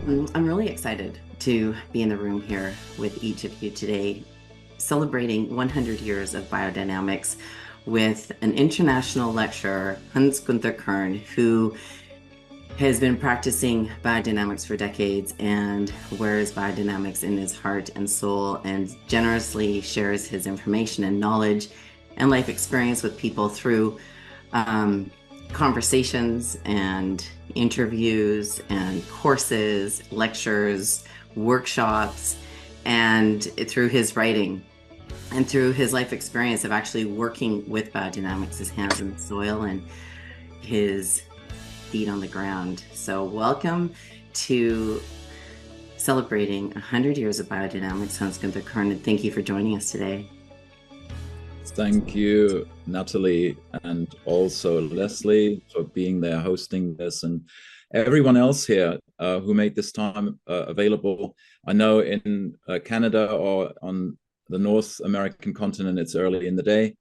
I'm really excited to be in the room here with each of you today, celebrating 100 years of biodynamics with an international lecturer, Hans-Günther Kern, who has been practicing biodynamics for decades and wears biodynamics in his heart and soul and generously shares his information and knowledge and life experience with people through conversations and interviews and courses, lectures, workshops, and through his writing and through his life experience of actually working with biodynamics, his hands in the soil and his feet on the ground. So welcome to celebrating 100 years of biodynamics, Hans-Günther Kern, and thank you for joining us today. Thank you, Natalie, and also Leslie for being there hosting this, and everyone else here who made this time available. I know in Canada or on the North American continent, it's early in the day,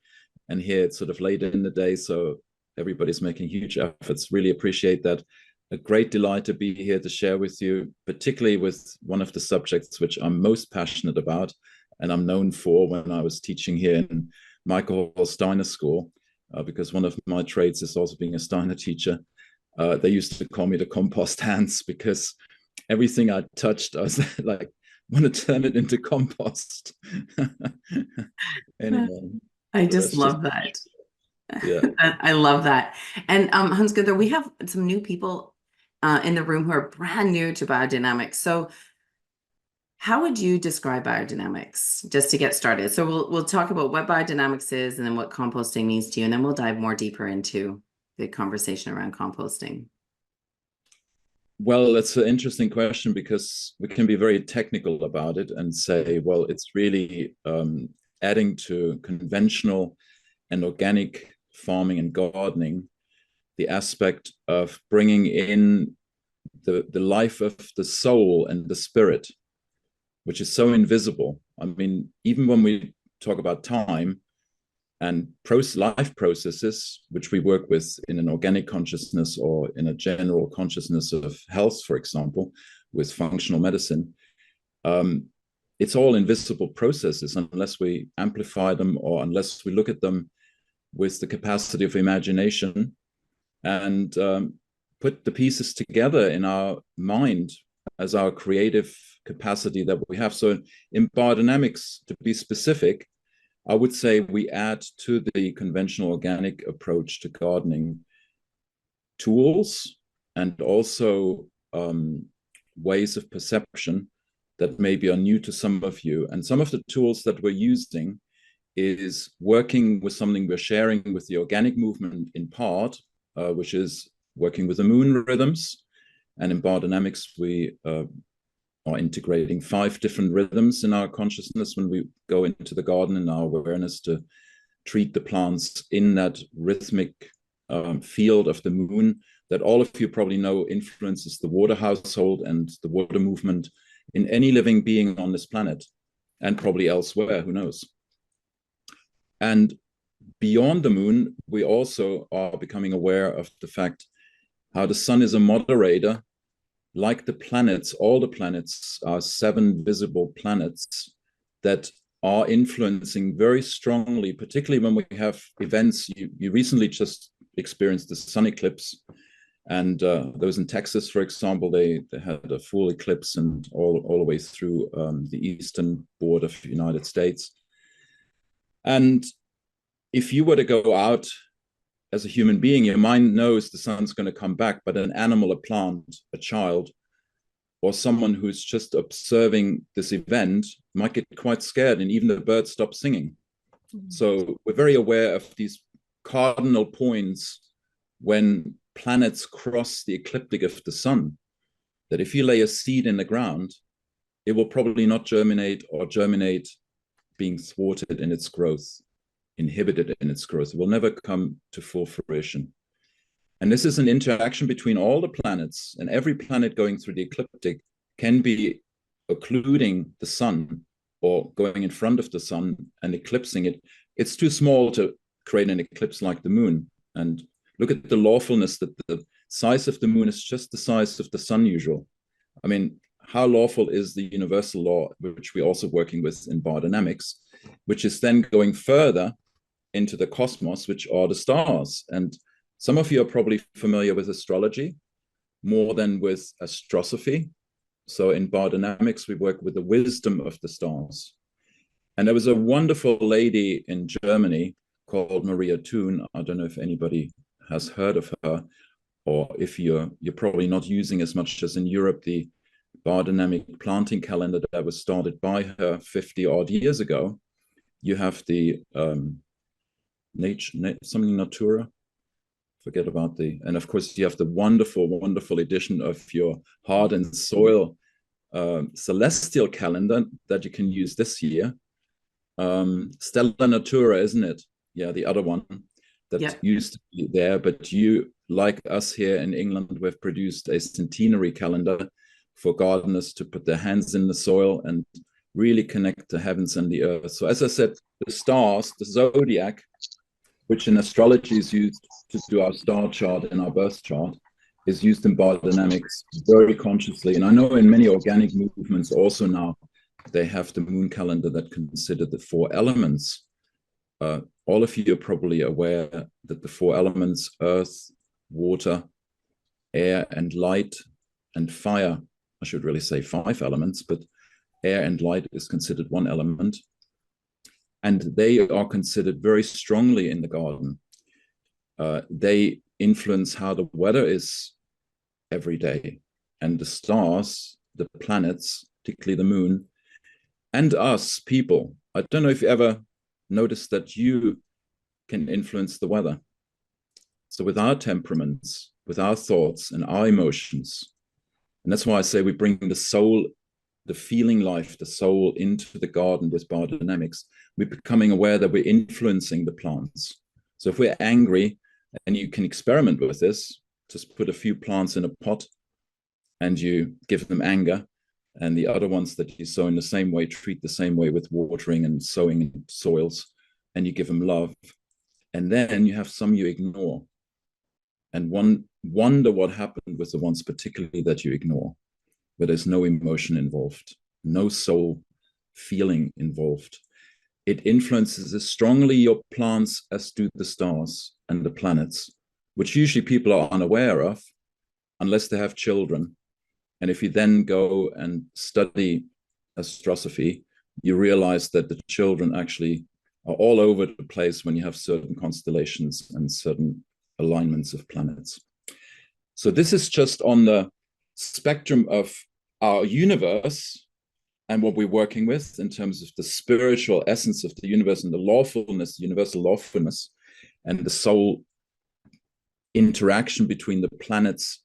and here it's sort of late in the day, so everybody's making huge efforts. Really appreciate that. A great delight to be here to share with you, particularly with one of the subjects which I'm most passionate about, and I'm known for when I was teaching here in Michael Hall Steiner School, because one of my traits is also being a Steiner teacher. They used to call me the compost hands because everything I touched, I was like, want to turn it into compost. Anyway, I just love that. Yeah. I love that. And Hans-Günther, we have some new people in the room who are brand new to biodynamics. So how would you describe biodynamics, just to get started? So we'll talk about what biodynamics is and then what composting means to you, and then we'll dive more deeper into the conversation around composting. Well, that's an interesting question because we can be very technical about it and say, well, it's really adding to conventional and organic farming and gardening the aspect of bringing in the life of the soul and the spirit, which is so invisible. I mean, even when we talk about time and life processes, which we work with in an organic consciousness or in a general consciousness of health, for example, with functional medicine, it's all invisible processes unless we amplify them or unless we look at them with the capacity of imagination and put the pieces together in our mind as our creative capacity that we have. So in biodynamics, to be specific, I would say we add to the conventional organic approach to gardening tools and also ways of perception that maybe are new to some of you. And some of the tools that we're using is working with something we're sharing with the organic movement in part, which is working with the moon rhythms. And in biodynamics, we are integrating 5 different rhythms in our consciousness when we go into the garden in our awareness to treat the plants in that rhythmic field of the moon that all of you probably know influences the water household and the water movement in any living being on this planet and probably elsewhere, who knows. And beyond the moon, we also are becoming aware of the fact how the sun is a moderator. Like the planets, all the planets are 7 visible planets that are influencing very strongly, particularly when we have events. You recently just experienced the sun eclipse, and those in Texas, for example, they had a full eclipse and all the way through the eastern border of the United States. And if you were to go out as a human being, your mind knows the sun's going to come back, but an animal, a plant, a child, or someone who's just observing this event might get quite scared, and even the birds stop singing. Mm-hmm. So we're very aware of these cardinal points when planets cross the ecliptic of the sun, that if you lay a seed in the ground, it will probably not germinate or germinate being thwarted in its growth, inhibited in its growth. It will never come to full fruition. And this is an interaction between all the planets, and every planet going through the ecliptic can be occluding the sun or going in front of the sun and eclipsing it. It's too small to create an eclipse like the moon. And look at the lawfulness that the size of the moon is just the size of the sun usual. I mean, how lawful is the universal law, which we're also working with in biodynamics, which is then going further into the cosmos, which are the stars. And some of you are probably familiar with astrology more than with astrosophy. So in biodynamics, we work with the wisdom of the stars. And there was a wonderful lady in Germany called Maria Thun. I don't know if anybody has heard of her, or if you're probably not using as much as in Europe the biodynamic planting calendar that was started by her 50 odd years ago. You have the something Natura, forget about the, and of course you have the wonderful edition of your Heart and Soil celestial calendar that you can use this year. Stella Natura, isn't it? Yeah, the other one that used to be there, but you, like us here in England, we've produced a centenary calendar for gardeners to put their hands in the soil and really connect the heavens and the earth. So as I said, the stars, the zodiac, which in astrology is used to do our star chart and our birth chart, is used in biodynamics very consciously. And I know in many organic movements also now, they have the moon calendar that consider the four elements. All of you are probably aware that the four elements, earth, water, air, and light, and fire, I should really say 5 elements, but air and light is considered one element. And they are considered very strongly in the garden. They influence how the weather is every day. And the stars, the planets, particularly the moon, and us people. I don't know if you ever noticed that you can influence the weather. So with our temperaments, with our thoughts and our emotions, and that's why I say we bring the soul, the feeling life, the soul into the garden with biodynamics. We're becoming aware that we're influencing the plants. So if we're angry, and you can experiment with this, just put a few plants in a pot and you give them anger, and the other ones that you sow in the same way, treat the same way with watering and sowing in soils, and you give them love. And then you have some you ignore. And wonder what happened with the ones particularly that you ignore, where there's no emotion involved, no soul feeling involved. It influences as strongly your plants as do the stars and the planets, which usually people are unaware of unless they have children. And if you then go and study astrosophy, you realize that the children actually are all over the place when you have certain constellations and certain alignments of planets. So this is just on the spectrum of our universe and what we're working with in terms of the spiritual essence of the universe and the lawfulness, universal lawfulness, and the soul interaction between the planets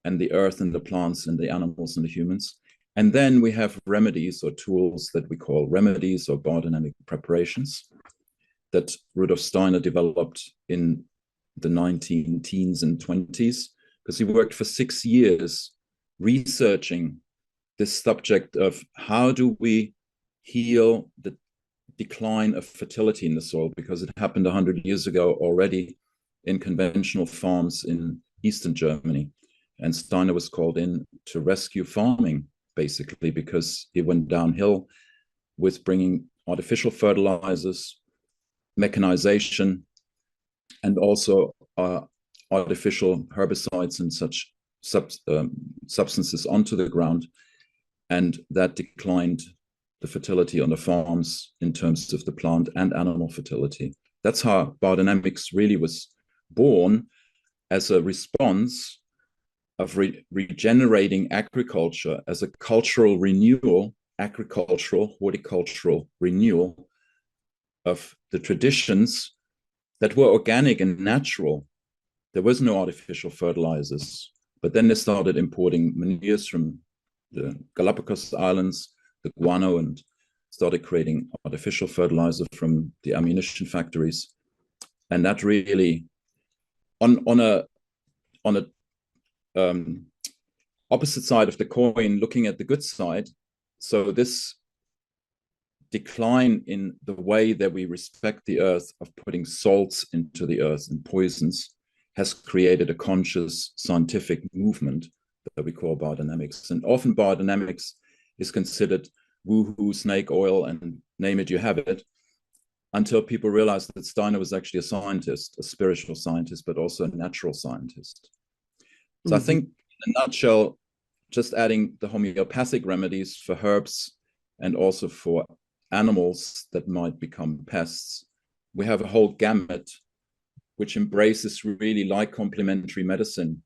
and the earth and the plants and the animals and the humans. And then we have remedies or tools that we call remedies or biodynamic preparations that Rudolf Steiner developed in the 19 teens and 20s, because he worked for 6 years researching this subject of how do we heal the decline of fertility in the soil, because it happened 100 years ago already in conventional farms in Eastern Germany. And Steiner was called in to rescue farming, basically, because it went downhill with bringing artificial fertilizers, mechanization, and also artificial herbicides and such substances onto the ground. And that declined the fertility on the farms in terms of the plant and animal fertility. That's how biodynamics really was born, as a response of regenerating agriculture as a cultural renewal, agricultural, horticultural renewal of the traditions that were organic and natural. There was no artificial fertilizers, but then they started importing manures from the Galapagos Islands, the guano, and started creating artificial fertilizer from the ammunition factories. And that really, on a opposite side of the coin, looking at the good side, so this decline in the way that we respect the earth of putting salts into the earth and poisons has created a conscious scientific movement that we call biodynamics. And often biodynamics is considered woohoo, snake oil, and name it, you have it, until people realized that Steiner was actually a scientist, a spiritual scientist, but also a natural scientist. So I think, in a nutshell, just adding the homeopathic remedies for herbs and also for animals that might become pests, we have a whole gamut which embraces, really like complementary medicine,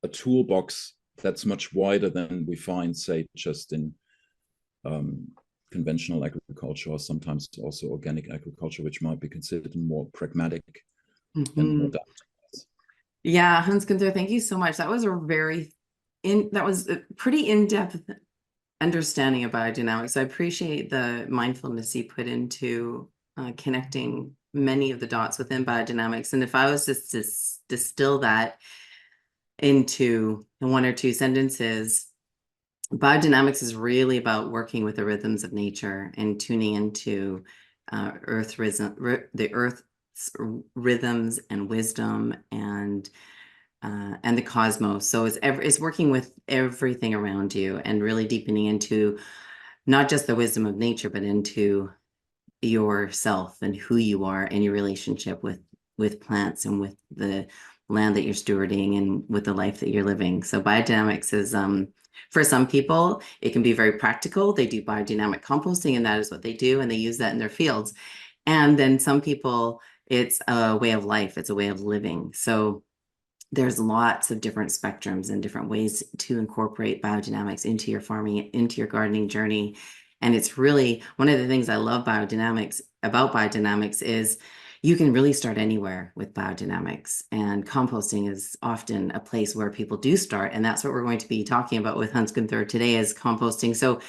a toolbox that's much wider than we find, say, just in conventional agriculture, or sometimes also organic agriculture, which might be considered more pragmatic and more adaptive. Yeah, Hans-Günther, thank you so much. That was that was a pretty in-depth understanding of biodynamics. I appreciate the mindfulness you put into connecting many of the dots within biodynamics. And if I was just to distill that into one or two sentences, biodynamics is really about working with the rhythms of nature and tuning into the earth's rhythms and wisdom and the cosmos. So it's working with everything around you and really deepening into not just the wisdom of nature, but into yourself and who you are and your relationship with plants and with the land that you're stewarding and with the life that you're living. So biodynamics is for some people, it can be very practical. They do biodynamic composting, and that is what they do, and they use that in their fields. And then some people, it's a way of life, it's a way of living. So there's lots of different spectrums and different ways to incorporate biodynamics into your farming, into your gardening journey. And it's really one of the things I love about biodynamics is you can really start anywhere with biodynamics. And composting is often a place where people do start. And that's what we're going to be talking about with Hans-Günther today, is composting. So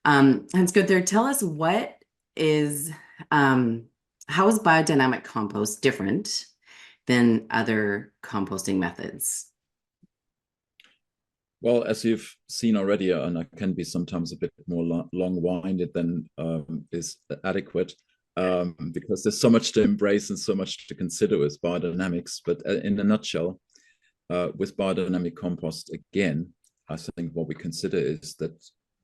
Hans-Günther, tell us how is biodynamic compost different than other composting methods? Well, as you've seen already, and I can be sometimes a bit more long-winded than is adequate, because there's so much to embrace and so much to consider with biodynamics. But in a nutshell, with biodynamic compost, again, I think what we consider is that,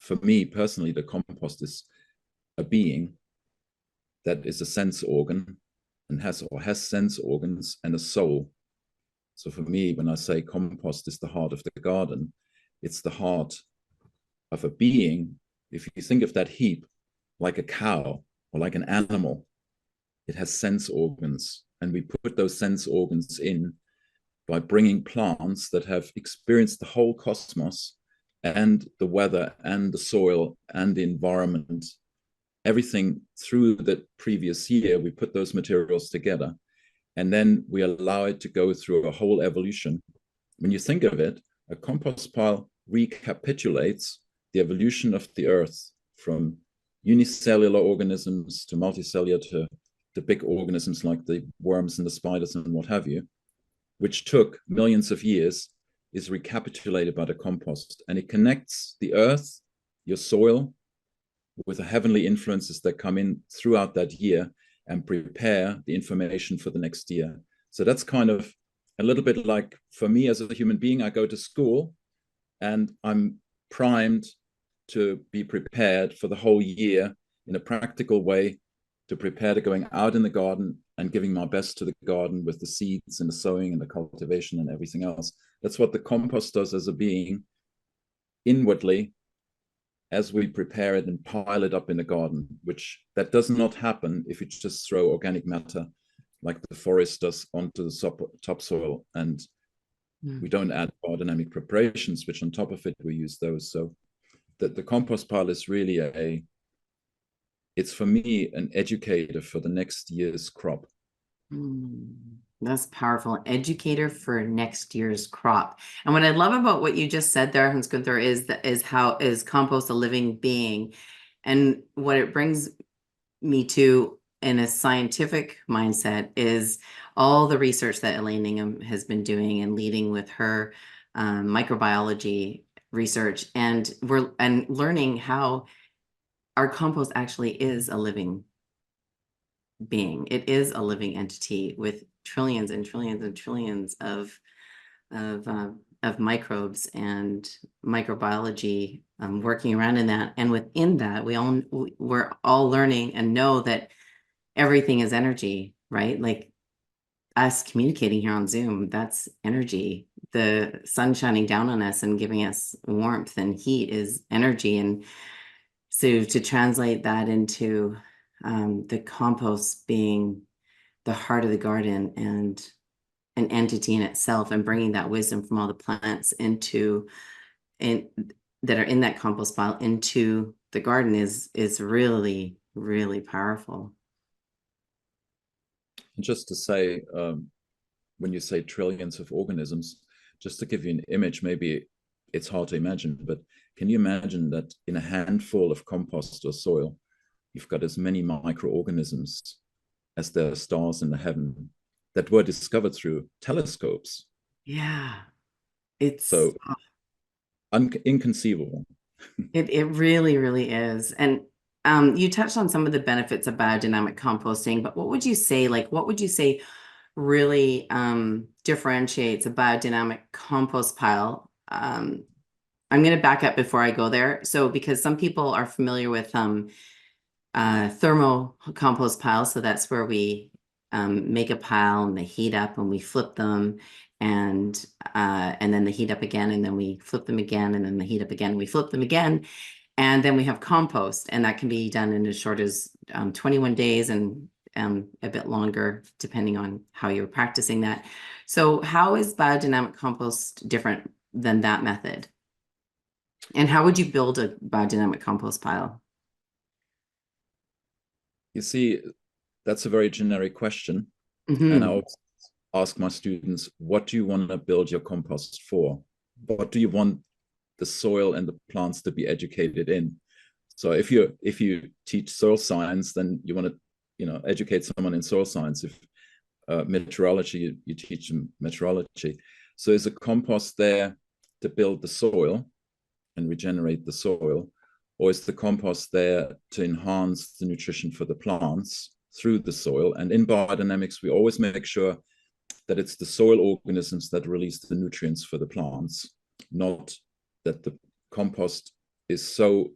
for me personally, the compost is a being that is a sense organ and has sense organs and a soul. So for me, when I say compost is the heart of the garden, it's the heart of a being. If you think of that heap like a cow or like an animal, it has sense organs, and we put those sense organs in by bringing plants that have experienced the whole cosmos and the weather and the soil and the environment, everything through the previous year. We put those materials together, and then we allow it to go through a whole evolution. When you think of it, a compost pile recapitulates the evolution of the earth from unicellular organisms to multicellular to big organisms like the worms and the spiders and what have you, which took millions of years, is recapitulated by the compost. And it connects the earth, your soil, with the heavenly influences that come in throughout that year and prepare the information for the next year. So that's kind of a little bit like, for me as a human being, I go to school and I'm primed to be prepared for the whole year in a practical way, to prepare to going out in the garden and giving my best to the garden with the seeds and the sowing and the cultivation and everything else. That's what the compost does as a being inwardly, as we prepare it and pile it up in the garden, which that does not happen if you just throw organic matter like the forest does onto the topsoil, and we don't add biodynamic preparations, which on top of it, we use those. So the compost pile is really it's for me an educator for the next year's crop. That's powerful. An educator for next year's crop. And what I love about what you just said there, Hans-Günther, is how is compost a living being? And what it brings me to in a scientific mindset is all the research that Elaine Ingham has been doing and leading with her microbiology research, and learning how our compost actually is a living being. It is a living entity with trillions and trillions and trillions of of microbes and microbiology working around in that. And within that, we're all learning and know that everything is energy, right? Like us communicating here on Zoom, that's energy. The sun shining down on us and giving us warmth and heat is energy. And so to translate that into the compost being the heart of the garden and an entity in itself, and bringing that wisdom from all the plants into and that are in that compost pile into the garden is really, really powerful. And just to say, when you say trillions of organisms, just to give you an image, maybe it's hard to imagine, but can you imagine that in a handful of compost or soil, you've got as many microorganisms as there are stars in the heaven that were discovered through telescopes? Yeah, it's So inconceivable. it really, really is. And you touched on some of the benefits of biodynamic composting, but what would you say, really differentiates a biodynamic compost pile? I'm going to back up before I go there. So, because some people are familiar with thermo compost piles, so that's where we make a pile and they heat up and we flip them, and then they heat up again, and then we flip them again, and then they heat up again, and we flip them again. And then we have compost, and that can be done in as short as 21 days and a bit longer, depending on how you're practicing that. So how is biodynamic compost different than that method? And how would you build a biodynamic compost pile? You see, that's a very generic question. And I Mm-hmm. always ask my students, what do you want to build your compost for? What do you want the soil and the plants to be educated in? So if you teach soil science, then you want to educate someone in soil science. If meteorology, you teach them meteorology. So is a compost there to build the soil and regenerate the soil, or is the compost there to enhance the nutrition for the plants through the soil? And in biodynamics, we always make sure that it's the soil organisms that release the nutrients for the plants, not that the compost is so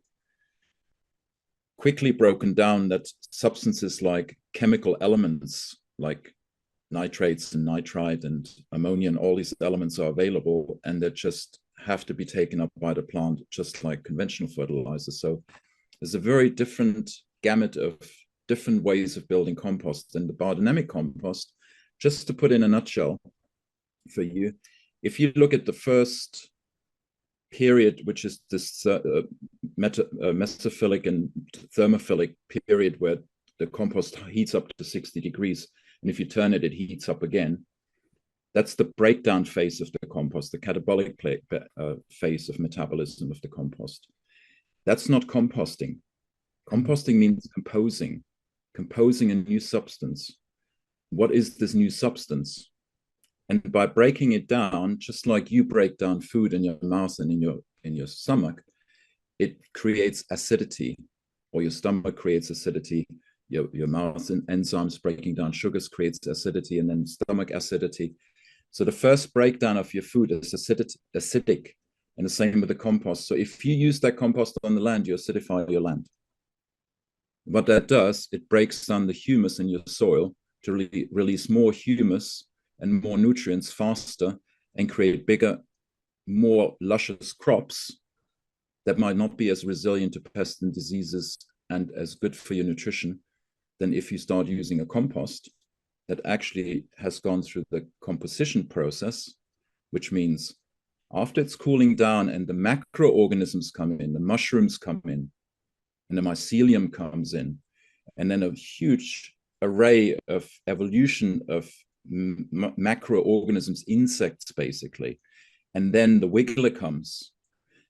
quickly broken down that substances like chemical elements like nitrates and nitrite and ammonia and all these elements are available, and they just have to be taken up by the plant just like conventional fertilizers. So there's a very different gamut of different ways of building compost. And the biodynamic compost, just to put in a nutshell for you, if you look at the first period, which is this mesophilic and thermophilic period where the compost heats up to 60 degrees, and if you turn it, it heats up again. That's the breakdown phase of the compost, the catabolic phase of metabolism of the compost. That's not composting. Composting means composing a new substance. What is this new substance? And by breaking it down, just like you break down food in your mouth and in your stomach, it creates acidity, or your stomach creates acidity. Your mouth and enzymes breaking down sugars creates acidity, and then stomach acidity. So the first breakdown of your food is acidic, and the same with the compost. So if you use that compost on the land, you acidify your land. What that does, it breaks down the humus in your soil to release more humus and more nutrients faster and create bigger, more luscious crops that might not be as resilient to pests and diseases and as good for your nutrition than if you start using a compost that actually has gone through the composition process, which means after it's cooling down and the macroorganisms come in, the mushrooms come in, and the mycelium comes in, and then a huge array of evolution of macroorganisms, insects basically, and then the wiggler comes,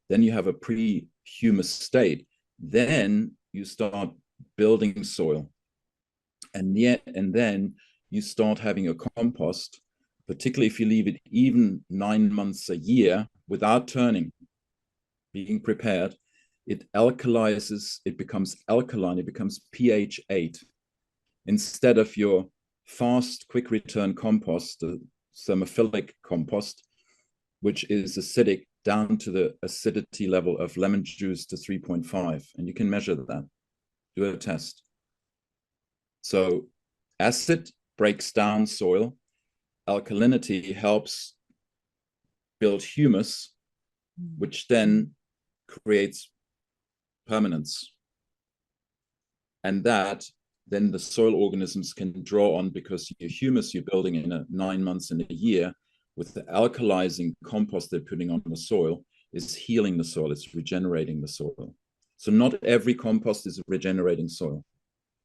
then you have a pre-humus state. Then you start building soil, and then you start having a compost, particularly if you leave it even 9 months a year without turning, being prepared. It alkalizes, it becomes alkaline, it becomes pH 8. Instead of your fast, quick return compost, the thermophilic compost, which is acidic, down to the acidity level of lemon juice to 3.5. And you can measure that. Do a test. So acid breaks down soil. Alkalinity helps build humus, which then creates permanence. And that then the soil organisms can draw on, because your humus you're building in 9 months in a year with the alkalizing compost they're putting on the soil is healing the soil, it's regenerating the soil. So not every compost is regenerating soil.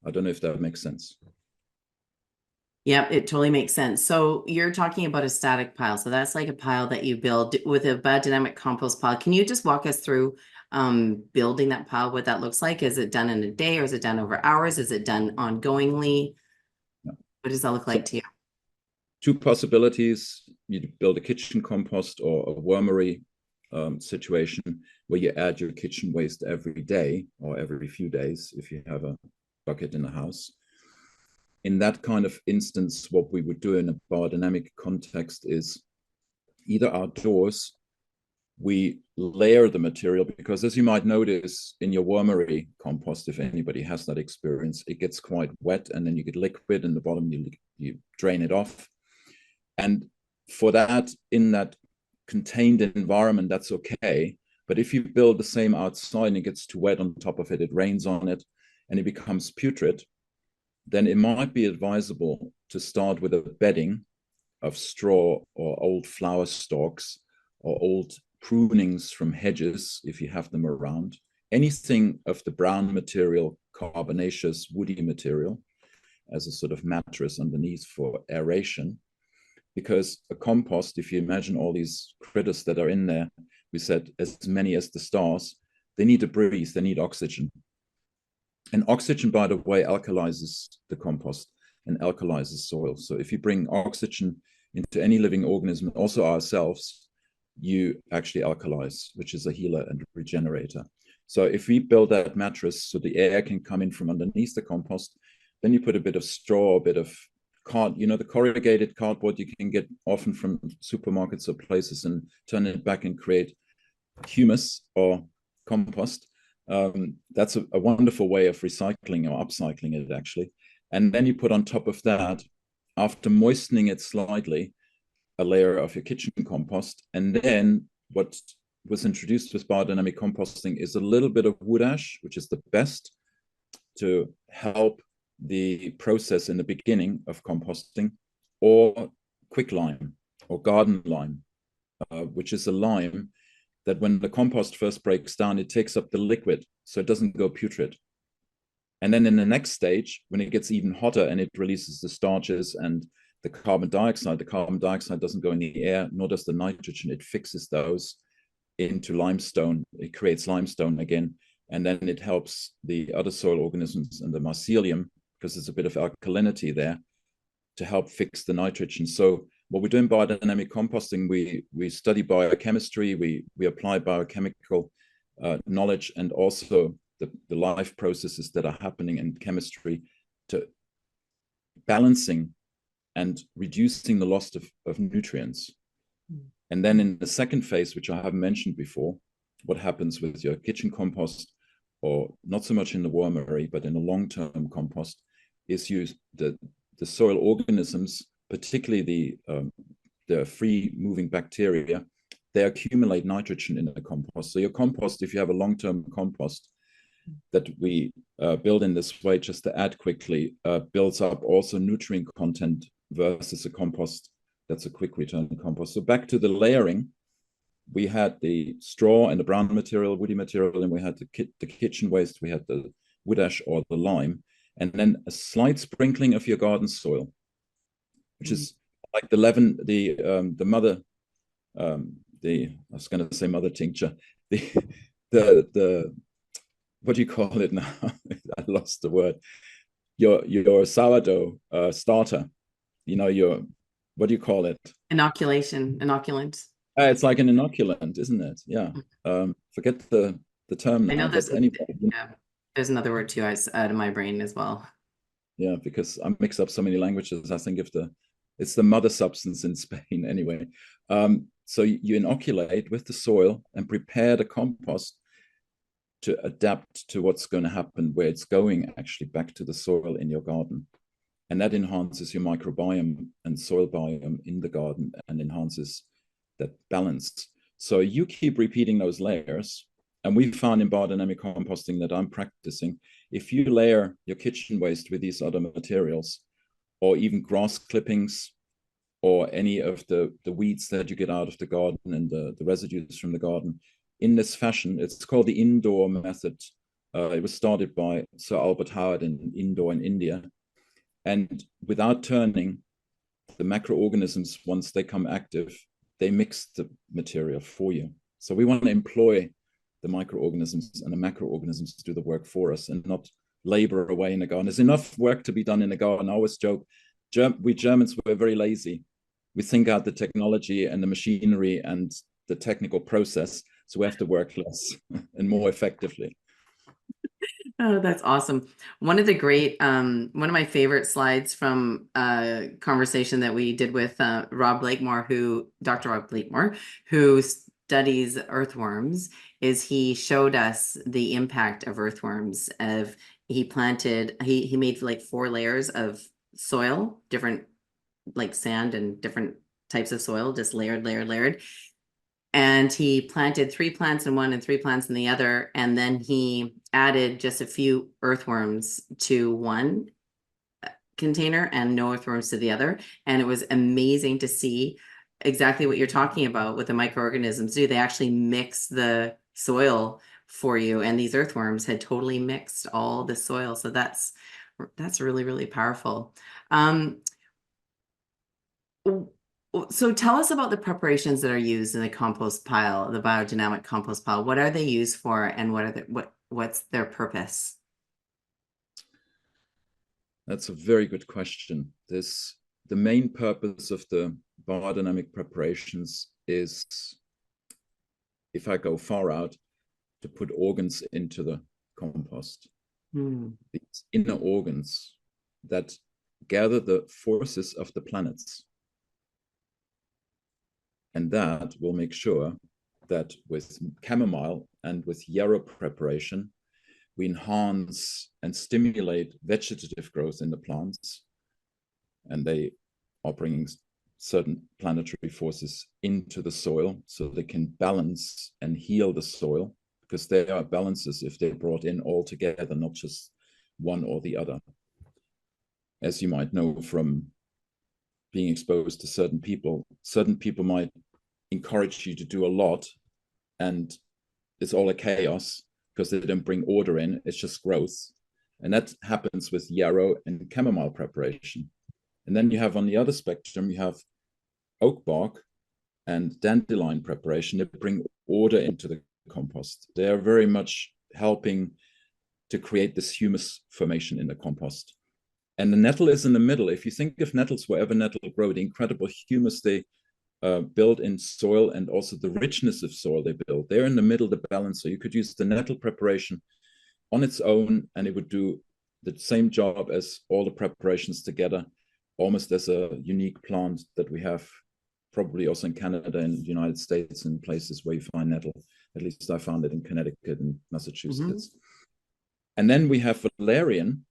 I don't know if that makes sense. Yep, it totally makes sense. So you're talking about a static pile. So that's like a pile that you build with a biodynamic compost pile. Can you just walk us through building that pile, what that looks like? Is it done in a day, or is it done over hours? Is it done ongoingly? Yeah. What does that look like to you? Two possibilities. You build a kitchen compost or a wormery situation where you add your kitchen waste every day or every few days if you have a bucket in the house. In that kind of instance, what we would do in a biodynamic context is either outdoors, we layer the material, because as you might notice in your wormery compost, if anybody has that experience, it gets quite wet and then you get liquid in the bottom, you drain it off. And for that, in that contained environment, that's okay. But if you build the same outside and it gets too wet on top of it, it rains on it, and it becomes putrid, then it might be advisable to start with a bedding of straw or old flower stalks or old prunings from hedges, if you have them around. Anything of the brown material, carbonaceous, woody material, as a sort of mattress underneath for aeration. Because a compost, if you imagine all these critters that are in there, we said as many as the stars, they need to breathe, they need oxygen. And oxygen, by the way, alkalizes the compost and alkalizes soil. So if you bring oxygen into any living organism, also ourselves, you actually alkalize, which is a healer and regenerator. So if we build that mattress so the air can come in from underneath the compost, then you put a bit of straw, a bit of card, the corrugated cardboard you can get often from supermarkets or places, and turn it back and create humus or compost. That's a wonderful way of recycling or upcycling it, actually. And then you put on top of that, after moistening it slightly, a layer of your kitchen compost. And then what was introduced with biodynamic composting is a little bit of wood ash, which is the best to help the process in the beginning of composting, or quicklime or garden lime, which is a lime that when the compost first breaks down, it takes up the liquid, so it doesn't go putrid. And then in the next stage, when it gets even hotter and it releases the starches and the carbon dioxide doesn't go in the air, nor does the nitrogen. It fixes those into limestone. It creates limestone again. And then it helps the other soil organisms and the mycelium, because there's a bit of alkalinity there, to help fix the nitrogen. So what we do in biodynamic composting, we study biochemistry, we apply biochemical knowledge, and also the life processes that are happening in chemistry to balancing and reducing the loss of nutrients. And then in the second phase, which I haven't mentioned before, what happens with your kitchen compost, or not so much in the wormery, but in a long-term compost, is the soil organisms, particularly the free-moving bacteria, they accumulate nitrogen in the compost. So your compost, if you have a long-term compost that we build in this way, just to add quickly, builds up also nutrient content versus a compost that's a quick return compost. So back to the layering, we had the straw and the brown material, woody material, and we had the kitchen waste, we had the wood ash or the lime, and then a slight sprinkling of your garden soil, which is like the mother, I was going to say mother tincture, the what do you call it now? I lost the word. Your sourdough starter. What do you call it? Inoculant. It's like an inoculant, isn't it? Yeah. Forget the term now. I know Anyway, there's another word too out of my brain as well. Yeah, because I mix up so many languages. I think it's the mother substance in Spain anyway. So you inoculate with the soil and prepare the compost to adapt to what's going to happen, where it's going actually back to the soil in your garden. And that enhances your microbiome and soil biome in the garden and enhances that balance. So you keep repeating those layers. And we found in biodynamic composting that I'm practicing, if you layer your kitchen waste with these other materials, or even grass clippings, or any of the weeds that you get out of the garden and the residues from the garden, in this fashion, it's called the indoor method. It was started by Sir Albert Howard in Indore in India. And without turning, the microorganisms, once they come active, they mix the material for you. So we want to employ the microorganisms, and the macroorganisms to do the work for us and not labor away in the garden. There's enough work to be done in the garden. I always joke, we Germans were very lazy. We think out the technology and the machinery and the technical process, so we have to work less and more effectively. Oh, that's awesome. One of my favorite slides from a conversation that we did with Dr. Rob Blakemore, who studies earthworms, is he showed us the impact of earthworms. He made like 4 layers of soil, different like sand and different types of soil, just layered. And he planted 3 plants in one and 3 plants in the other. And then he added just a few earthworms to one container and no earthworms to the other. And it was amazing to see exactly what you're talking about with the microorganisms do. They actually mix the soil for you. And these earthworms had totally mixed all the soil. So that's really, really powerful. So tell us about the preparations that are used in the compost pile, the biodynamic compost pile. What are they used for, and what's their purpose? That's a very good question. The main purpose of the biodynamic preparations is, if I go far out, to put organs into the compost. These inner organs that gather the forces of the planets. And that will make sure that with chamomile and with yarrow preparation, we enhance and stimulate vegetative growth in the plants. And they are bringing certain planetary forces into the soil so they can balance and heal the soil, because they are balances if they're brought in all together, not just one or the other. As you might know from being exposed to certain people might encourage you to do a lot, and it's all a chaos because they don't bring order in. It's just growth. And that happens with yarrow and chamomile preparation. And then you have on the other spectrum, you have oak bark and dandelion preparation that bring order into the compost. They are very much helping to create this humus formation in the compost. And the nettle is in the middle. If you think of nettles, wherever nettle grow, the incredible humus they build in soil, and also the richness of soil they build, they're in the middle, the balance. So you could use the nettle preparation on its own, and it would do the same job as all the preparations together, almost as a unique plant that we have probably also in Canada and the United States, and places where you find nettle. At least I found it in Connecticut and Massachusetts. And then we have valerian,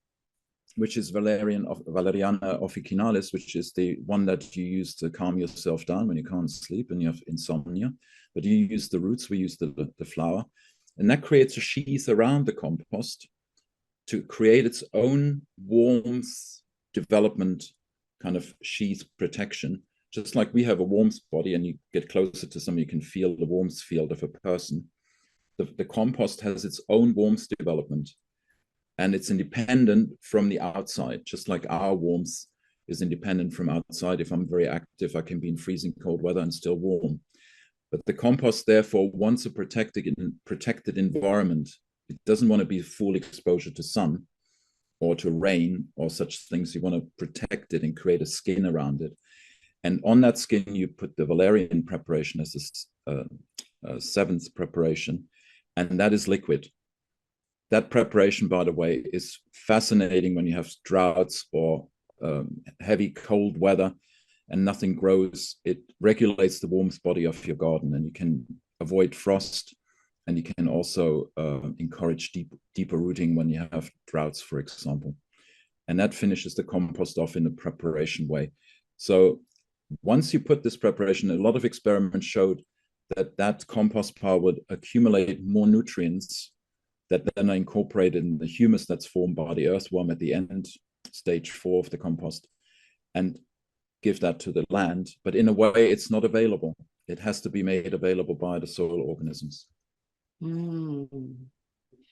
which is Valeriana officinalis, which is the one that you use to calm yourself down when you can't sleep and you have insomnia. But you use the roots, we use the flower. And that creates a sheath around the compost to create its own warmth development kind of sheath protection. Just like we have a warmth body, and you get closer to something, you can feel the warmth field of a person. The compost has its own warmth development, and it's independent from the outside, just like our warmth is independent from outside. If I'm very active, I can be in freezing cold weather and still warm. But the compost, therefore, wants a protected environment. It doesn't want to be full exposure to sun or to rain or such things. You want to protect it and create a skin around it. And on that skin, you put the valerian preparation as a 7th preparation, and that is liquid. That preparation, by the way, is fascinating when you have droughts or heavy cold weather, and nothing grows, it regulates the warmth body of your garden, and you can avoid frost, and you can also encourage deeper rooting when you have droughts, for example. And that finishes the compost off in a preparation way. So once you put this preparation, a lot of experiments showed that that compost pile would accumulate more nutrients that then are incorporated in the humus that's formed by the earthworm at the end, stage 4 of the compost, and give that to the land. But in a way, it's not available. It has to be made available by the soil organisms.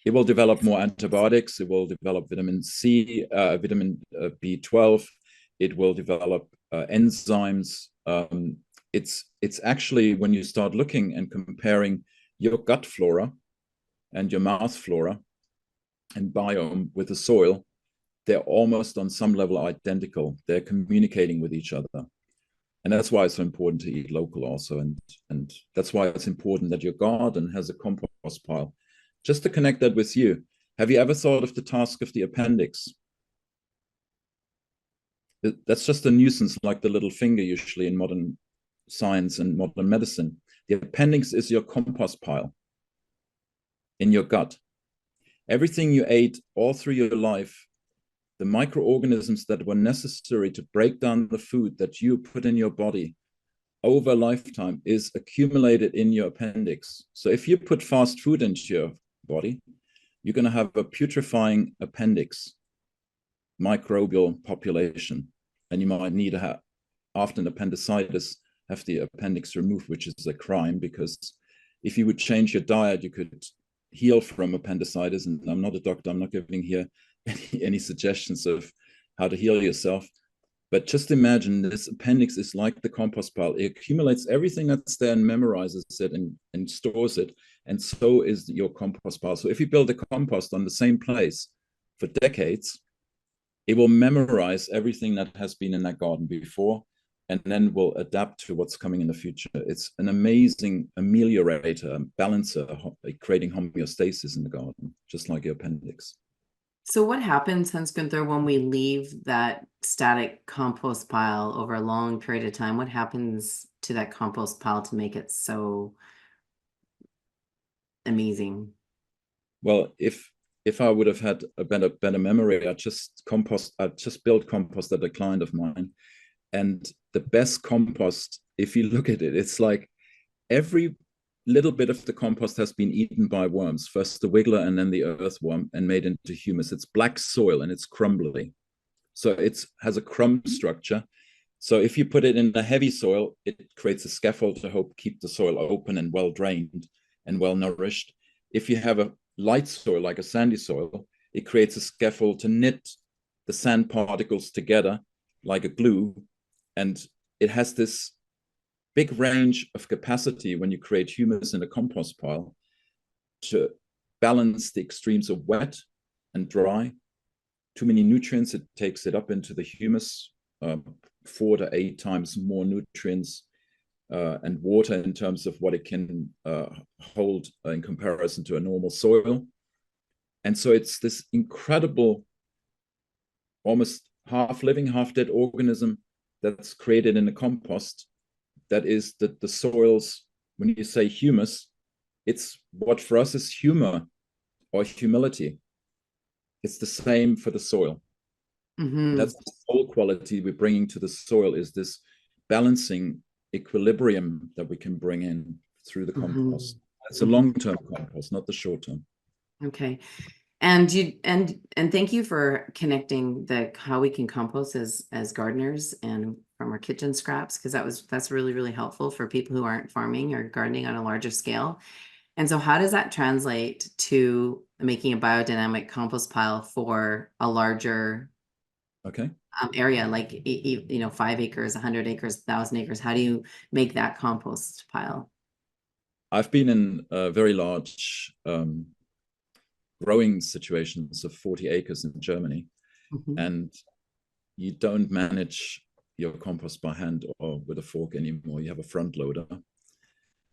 It will develop more antibiotics. It will develop vitamin C, vitamin B12. It will develop enzymes. It's actually, when you start looking and comparing your gut flora and your mouth flora and biome with the soil, they're almost on some level identical. They're communicating with each other. And that's why it's so important to eat local also. And that's why it's important that your garden has a compost pile. Just to connect that with you, have you ever thought of the task of the appendix? That's just a nuisance, like the little finger usually in modern science and modern medicine. The appendix is your compost pile in your gut. Everything you ate all through your life, the microorganisms that were necessary to break down the food that you put in your body over a lifetime is accumulated in your appendix. So if you put fast food into your body, you're going to have a putrefying appendix microbial population, and you might need to have, after an appendicitis, have the appendix removed, which is a crime, because if you would change your diet, you could heal from appendicitis. And I'm not a doctor, I'm not giving here any suggestions of how to heal yourself. But just imagine this appendix is like the compost pile. It accumulates everything that's there and memorizes it and stores it. And so is your compost pile. So if you build a compost on the same place for decades, it will memorize everything that has been in that garden before, and then will adapt to what's coming in the future. It's an amazing ameliorator, balancer, creating homeostasis in the garden, just like your appendix. So what happens, Hans-Günther, when we leave that static compost pile over a long period of time? What happens to that compost pile to make it so amazing? Well, if I would have had a better memory, I'd just build compost at a client of mine. And the best compost, if you look at it, it's like every little bit of the compost has been eaten by worms, first the wiggler and then the earthworm, and made into humus. It's black soil and it's crumbly. So it has a crumb structure. So if you put it in a heavy soil, it creates a scaffold to help keep the soil open and well drained and well nourished. If you have a light soil, like a sandy soil, it creates a scaffold to knit the sand particles together like a glue. And it has this big range of capacity when you create humus in a compost pile to balance the extremes of wet and dry. Too many nutrients, it takes it up into the humus, 4 to 8 times more nutrients and water in terms of what it can hold in comparison to a normal soil. And so it's this incredible, almost half living, half dead organism that's created in the compost. That is the soils, when you say humus, it's what for us is humor or humility. It's the same for the soil. That's the soul quality we're bringing to the soil, is this balancing equilibrium that we can bring in through the compost. It's a long-term compost, not the short-term. Okay. And thank you for connecting how we can compost as gardeners and from our kitchen scraps, because that's really, really helpful for people who aren't farming or gardening on a larger scale. And so how does that translate to making a biodynamic compost pile for a larger area, like 5 acres, 100 acres, 1,000 acres? How do you make that compost pile? I've been in very large growing situations of 40 acres in Germany, and you don't manage your compost by hand or with a fork anymore. You have a front loader,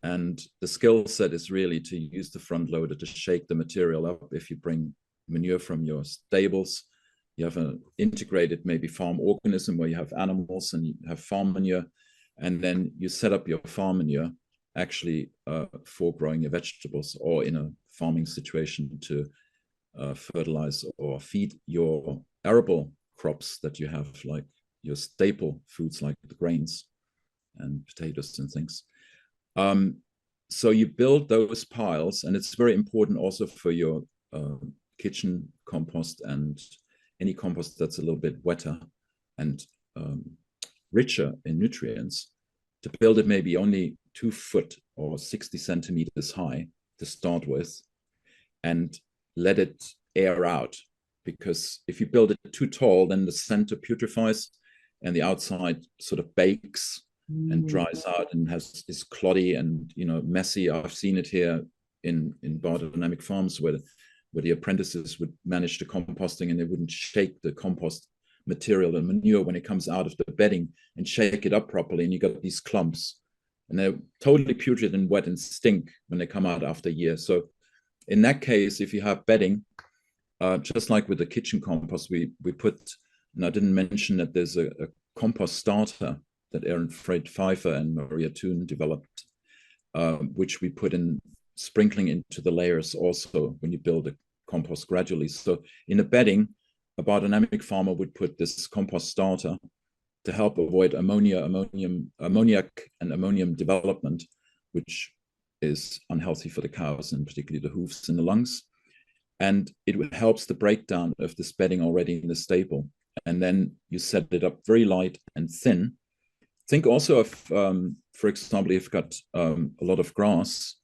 and the skill set is really to use the front loader to shake the material up. If you bring manure from your stables, You have an integrated maybe farm organism where you have animals and you have farm manure, and then you set up your farm manure actually for growing your vegetables, or in a farming situation to fertilize or feed your arable crops that you have, like your staple foods like the grains and potatoes and things. So you build those piles, and it's very important also for your kitchen compost and any compost that's a little bit wetter and richer in nutrients, to build it maybe only 2 foot or 60 centimeters high to start with, and let it air out. Because if you build it too tall, then the center putrefies and the outside sort of bakes and dries out and is cloddy and messy. I've seen it here in biodynamic farms where the apprentices would manage the composting, and they wouldn't shake the compost material and manure when it comes out of the bedding and shake it up properly, and you got these clumps, and they're totally putrid and wet and stink when they come out after a year. So in that case, if you have bedding, just like with the kitchen compost, we put, and I didn't mention that there's a compost starter that Aaron Fred Pfeiffer and Maria Thun developed, which we put in, sprinkling into the layers also when you build a compost gradually. So in the bedding, a biodynamic farmer would put this compost starter to help avoid ammoniac and ammonium development, which is unhealthy for the cows, and particularly the hoofs and the lungs. And it helps the breakdown of this bedding already in the stable. And then you set it up very light and thin. Think also of, for example, if you've got a lot of grass,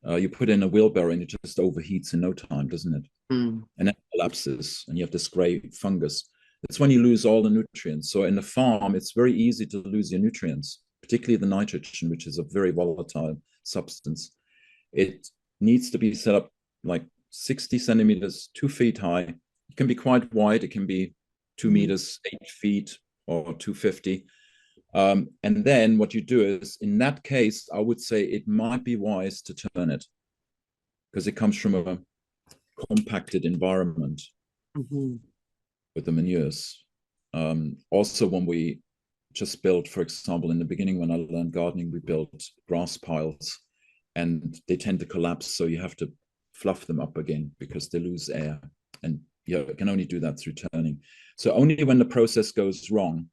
you put in a wheelbarrow and it just overheats in no time, doesn't it? And then it collapses and you have this gray fungus. That's when you lose all the nutrients. So in the farm, it's very easy to lose your nutrients, particularly the nitrogen, which is a very volatile substance. It needs to be set up like 60 centimeters, 2 feet high. It can be quite wide. It can be 2 meters, 8 feet, or 250. And then what you do is, in that case, I would say it might be wise to turn it, because it comes from a compacted environment with the manures. Also, when we just built, for example, in the beginning when I learned gardening, we built grass piles, and they tend to collapse. So you have to fluff them up again because they lose air, and you can only do that through turning. So only when the process goes wrong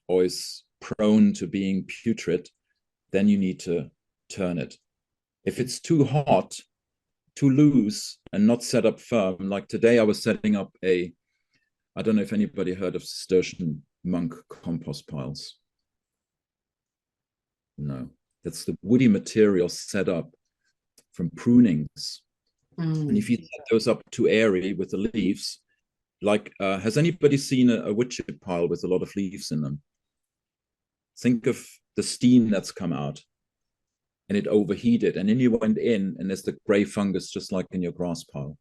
or is prone to being putrid, then you need to turn it. If it's too hot, too loose, and not set up firm, like today I was setting up I don't know if anybody heard of Cistercian monk compost piles. No, that's the woody material set up from prunings. And if you set those up too airy with the leaves, like, has anybody seen a wood chip pile with a lot of leaves in them? Think of the steam that's come out, and it overheated, and then you went in and there's the gray fungus just like in your grass pile.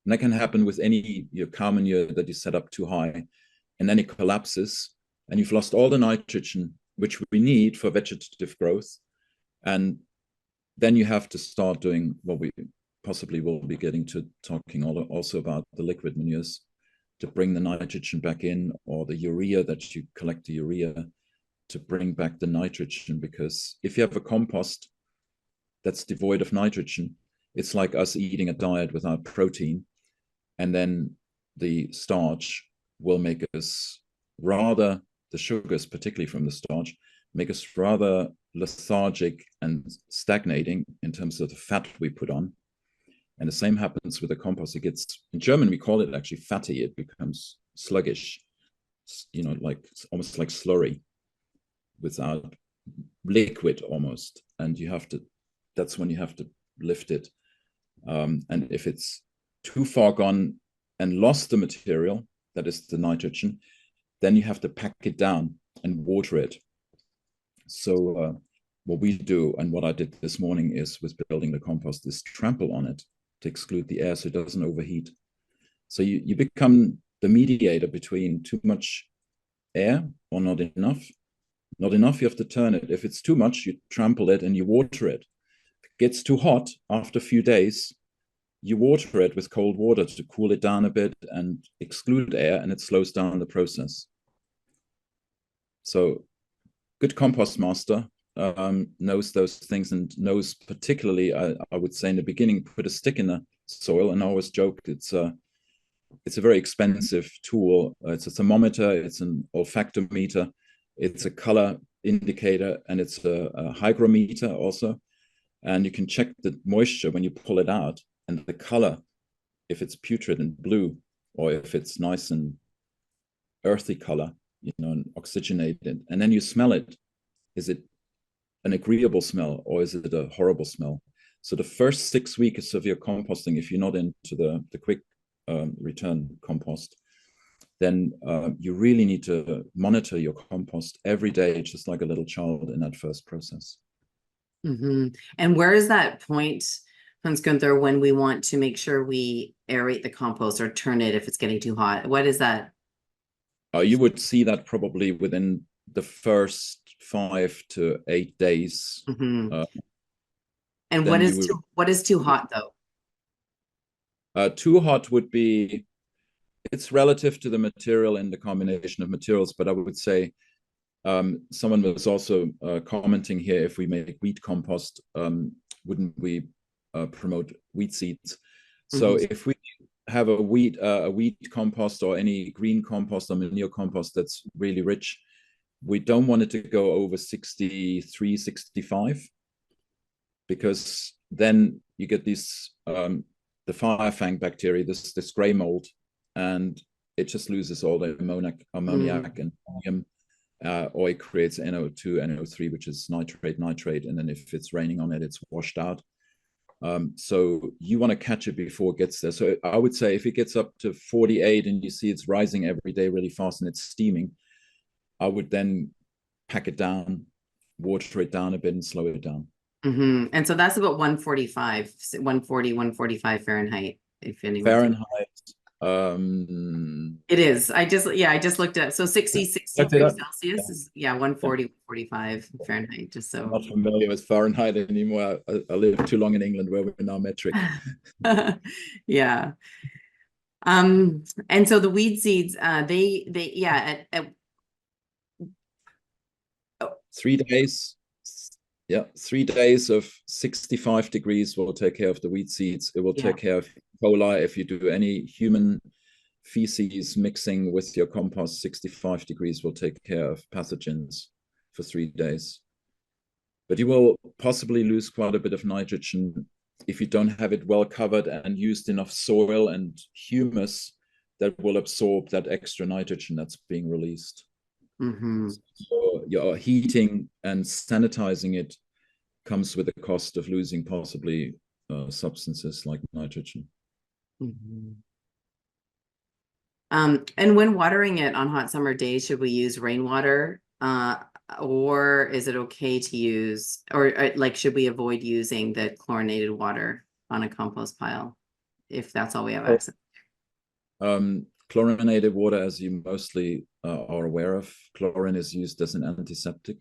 And that can happen with any your cow manure that you set up too high, and then it collapses and you've lost all the nitrogen which we need for vegetative growth. And then you have to start doing what we possibly will be getting to, talking also about the liquid manures, to bring the nitrogen back in, or the urea that you collect, the urea to bring back the nitrogen. Because if you have a compost that's devoid of nitrogen, it's like us eating a diet without protein, and then the starch will make us rather, the sugars particularly from the starch, make us rather lethargic and stagnating in terms of the fat we put on. And the same happens with the compost. It gets, in German, we call it actually fatty. It becomes sluggish, like almost like slurry, without liquid almost. And that's when you have to lift it. And if it's too far gone and lost the material, that is the nitrogen, then you have to pack it down and water it. So what we do, and what I did this morning is, with building the compost, is trample on it to exclude the air so it doesn't overheat. So you become the mediator between too much air or not enough. Not enough, you have to turn it. If it's too much, you trample it and you water it. If it gets too hot after a few days, you water it with cold water to cool it down a bit and exclude air, and it slows down the process. So good compost master knows those things, and knows particularly, I would say in the beginning, put a stick in the soil. And I always joke it's a very expensive tool. It's a thermometer, it's an olfactometer, it's a color indicator, and it's a hygrometer also. And you can check the moisture when you pull it out, and the color, if it's putrid and blue, or if it's nice and earthy color, and oxygenated. And then you smell it. Is it an agreeable smell, or is it a horrible smell? So the first 6 weeks of your composting, if you're not into the quick return compost, then you really need to monitor your compost every day, just like a little child in that first process. Mm-hmm. And where is that point, Hans-Günther, when we want to make sure we aerate the compost or turn it if it's getting too hot? What is that? You would see that probably within the first 5 to 8 days. Mm-hmm. And what is too hot though? Too hot would be, it's relative to the material and the combination of materials, but I would say someone was also commenting here, if we make wheat compost, wouldn't we promote wheat seeds? So if we have a wheat compost or any green compost or manure compost that's really rich, we don't want it to go over 63, 65, because then you get these the fire fang bacteria, this gray mold, and it just loses all the ammoniac and ammonium, or it creates NO2, NO3, which is nitrate, and then if it's raining on it, it's washed out. So you want to catch it before it gets there. So I would say if it gets up to 48 and you see it's rising every day really fast and it's steaming, I would then pack it down, water it down a bit and slow it down. And so that's about 145, 140, 145 Fahrenheit, if anyone. Fahrenheit. It is. I just looked at, so 63 Celsius is 140, 145 Fahrenheit, just so. I'm not familiar with Fahrenheit anymore. I lived too long in England where we're now metric. Yeah. And so the weed seeds, at 3 days. Yeah, 3 days of 65 degrees will take care of the weed seeds. It will take care of E. coli. If you do any human feces mixing with your compost, 65 degrees will take care of pathogens for 3 days. But you will possibly lose quite a bit of nitrogen if you don't have it well covered and used enough soil and humus that will absorb that extra nitrogen that's being released. So your heating and sanitizing it comes with the cost of losing possibly substances like nitrogen. And when watering it on hot summer days, should we use rainwater, or is it okay to use, or like, should we avoid using the chlorinated water on a compost pile if that's all we have access to? Chlorinated water, as you mostly are aware of, chlorine is used as an antiseptic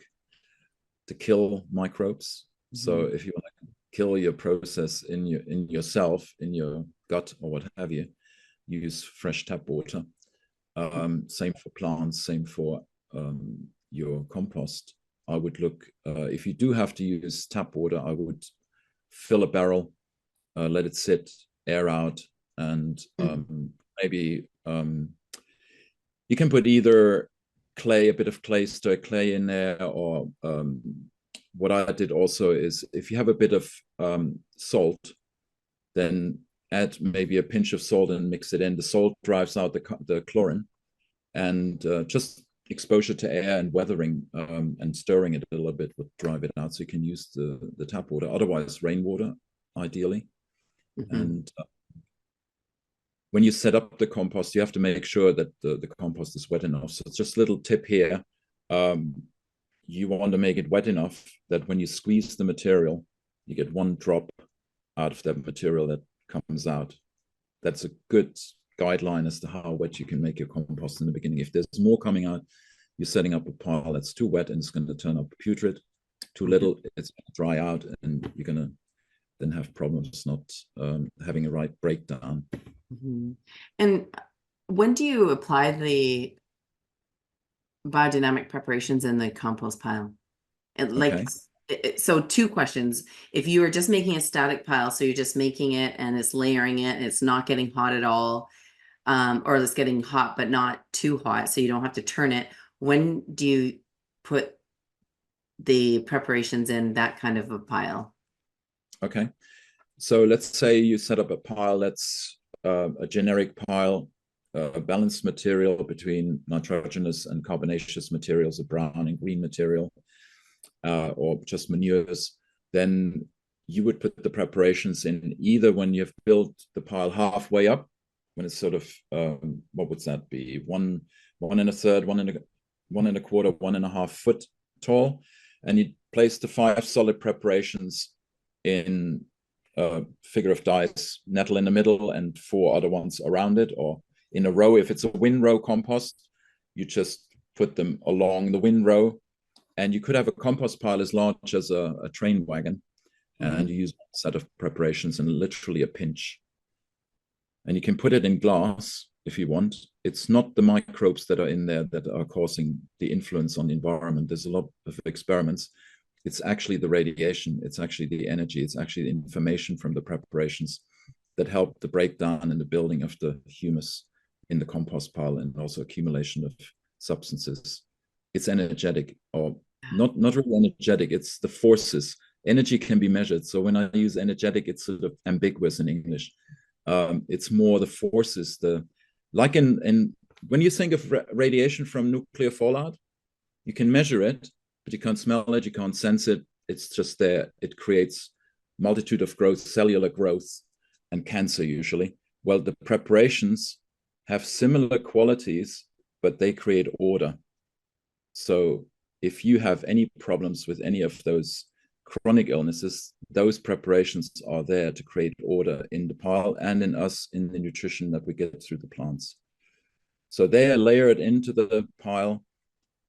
to kill microbes. So if you want to kill your process in yourself, in your gut or what have you, use fresh tap water. Same for plants, same for your compost. I would look, if you do have to use tap water, I would fill a barrel, let it sit, air out, and maybe you can put either clay, a bit of clay, stir clay in there, or what I did also is, if you have a bit of salt, then add maybe a pinch of salt and mix it in. The salt drives out the chlorine, and just exposure to air and weathering and stirring it a little bit would drive it out. So you can use the tap water. Otherwise, rainwater, ideally. And when you set up the compost, you have to make sure that the compost is wet enough. So it's just a little tip here. You want to make it wet enough that when you squeeze the material, you get 1 drop out of that material that comes out. That's a good guideline as to how wet you can make your compost in the beginning. If there's more coming out, you're setting up a pile that's too wet and it's going to turn up putrid. Too little, it's going to dry out and you're going to then have problems not having a right breakdown. Mm-hmm. And when do you apply the biodynamic preparations in the compost pile? Okay. So two questions. If you are just making a static pile, so you're just making it and it's layering it and it's not getting hot at all, or it's getting hot but not too hot, so you don't have to turn it. When do you put the preparations in that kind of a pile? Okay. So let's say you set up a pile that's a generic pile, a balanced material between nitrogenous and carbonaceous materials, a brown and green material, or just manures. Then you would put the preparations in either when you've built the pile halfway up, when it's sort of what would that be? One and a third, one and a quarter, 1.5 foot tall, and you place the 5 solid preparations in a figure of dice, nettle in the middle, and 4 other ones around it, or in a row. If it's a windrow compost, you just put them along the windrow, and you could have a compost pile as large as a train wagon, and you use a set of preparations and literally a pinch. And you can put it in glass if you want. It's not the microbes that are in there that are causing the influence on the environment. There's a lot of experiments. It's actually the radiation, it's actually the energy, it's actually the information from the preparations that help the breakdown and the building of the humus in the compost pile, and also accumulation of substances. It's energetic, or not really energetic, it's the forces. Energy can be measured. So when I use energetic, it's sort of ambiguous in English. It's more the forces, like in when you think of radiation from nuclear fallout, you can measure it, but you can't smell it, you can't sense it. It's just there. It creates multitude of growth, cellular growth, and cancer usually. Well, the preparations have similar qualities, but they create order. So if you have any problems with any of those chronic illnesses, those preparations are there to create order in the pile and in us, in the nutrition that we get through the plants. So they are layered into the pile.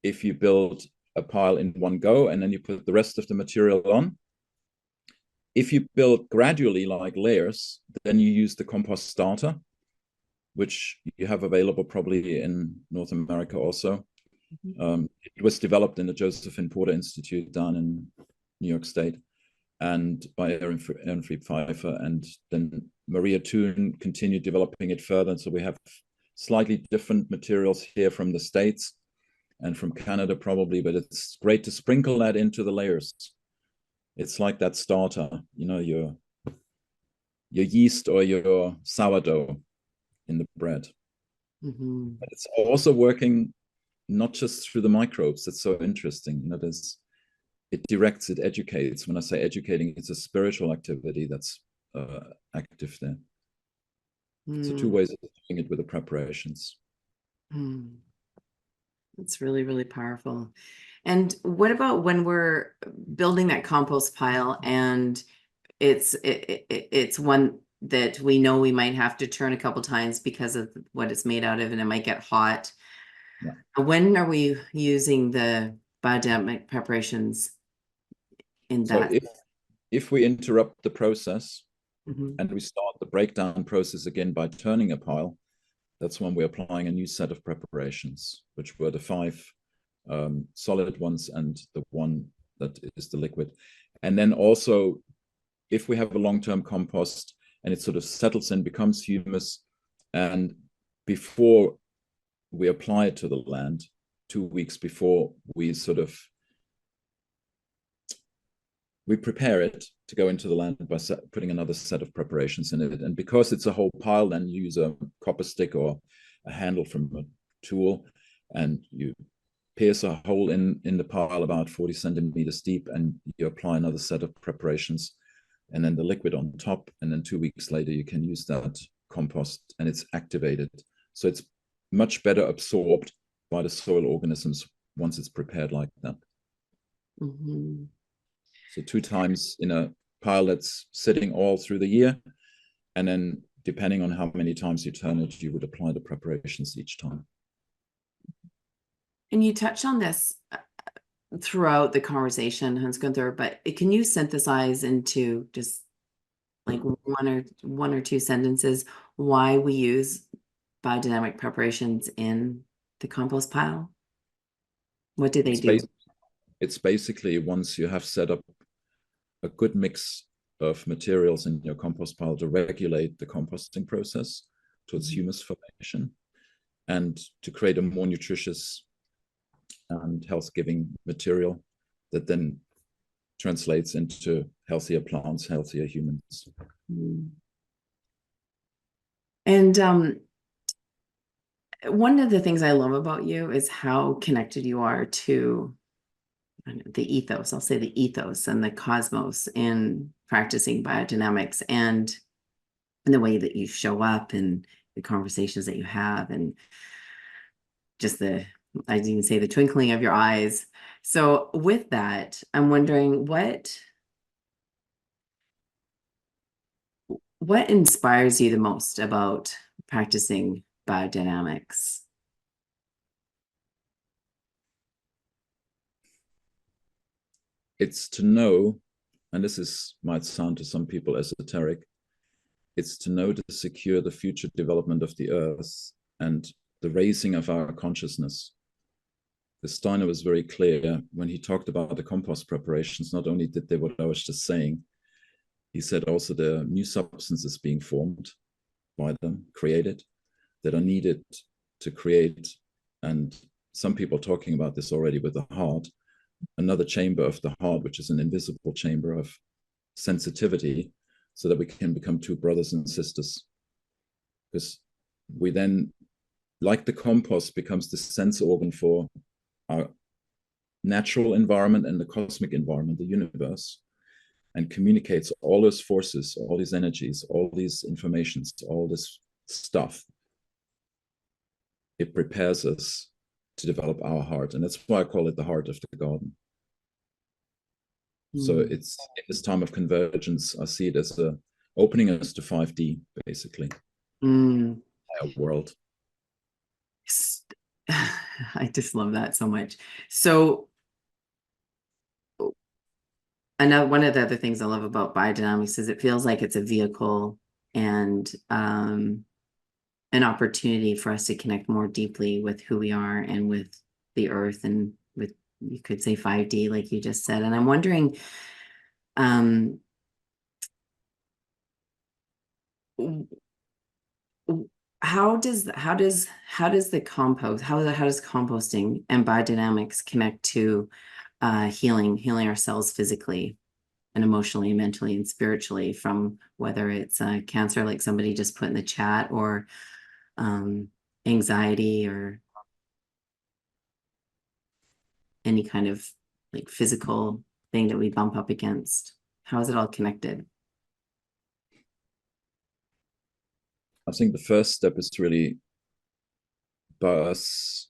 If you build a pile in one go and then you put the rest of the material on. If you build gradually like layers, then you use the compost starter, which you have available probably in North America also. It was developed in the Josephine Porter Institute down in New York State, and by Ehrenfried Pfeiffer, and then Maria Thun continued developing it further. So we have slightly different materials here from the States and from Canada probably, but it's great to sprinkle that into the layers. It's like that starter, you know, your yeast or your sourdough in the bread. But it's also working not just through the microbes. It's so interesting. You know, it directs, it educates. When I say educating, it's a spiritual activity that's active there. So 2 ways of doing it with the preparations. It's really, really powerful. And what about when we're building that compost pile and it's one that we know we might have to turn a couple times because of what it's made out of, and it might get hot. Yeah. When are we using the biodynamic preparations in that? So if we interrupt the process and we start the breakdown process again by turning a pile, that's when we're applying a new set of preparations, which were the 5 solid ones and the one that is the liquid. And then also, if we have a long-term compost and it sort of settles in, becomes humus, and before we apply it to the land, 2 weeks before we prepare it to go into the land by putting another set of preparations in it. And because it's a whole pile, then you use a copper stick or a handle from a tool, and you pierce a hole in the pile about 40 centimeters deep, and you apply another set of preparations, and then the liquid on top. And then 2 weeks later, you can use that compost, and it's activated. So it's much better absorbed by the soil organisms once it's prepared like that. So 2 times in a pile that's sitting all through the year, and then depending on how many times you turn it, you would apply the preparations each time. And you touched on this throughout the conversation, Hans-Günther, but can you synthesize into just like one or two sentences why we use biodynamic preparations in the compost pile? What do they It's, do? bas- it's basically once you have set up a good mix of materials in your compost pile to regulate the composting process towards humus formation and to create a more nutritious and health-giving material that then translates into healthier plants, healthier humans. Mm. And one of the things I love about you is how connected you are to the ethos. I'll say the ethos and the cosmos in practicing biodynamics and the way that you show up and the conversations that you have and just I didn't even say the twinkling of your eyes. So with that, I'm wondering what inspires you the most about practicing biodynamics? It's to know, and might sound to some people esoteric, it's to know to secure the future development of the earth and the raising of our consciousness. The Steiner was very clear when he talked about the compost preparations. Not only did they what I was just saying, he said also the new substances being formed by them, created, that are needed to create, and some people are talking about this already with the heart, another chamber of the heart, which is an invisible chamber of sensitivity, so that we can become two brothers and sisters. Because we then, like the compost, becomes the sense organ for our natural environment and the cosmic environment, the universe, and communicates all those forces, all these energies, all these informations, all this stuff. It prepares us to develop our heart. And that's why I call it the heart of the garden. So it's in this time of convergence, I see it as opening us to 5D, basically, our world. I just love that so much. So one of the other things I love about biodynamics is it feels like it's a vehicle and an opportunity for us to connect more deeply with who we are and with the earth and with, you could say, 5D, like you just said. And I'm wondering, how does the composting and biodynamics connect to healing ourselves physically and emotionally, mentally, and spiritually from whether it's cancer, like somebody just put in the chat, or anxiety, or any kind of like physical thing that we bump up against? How is it all connected? I think the first step is really by us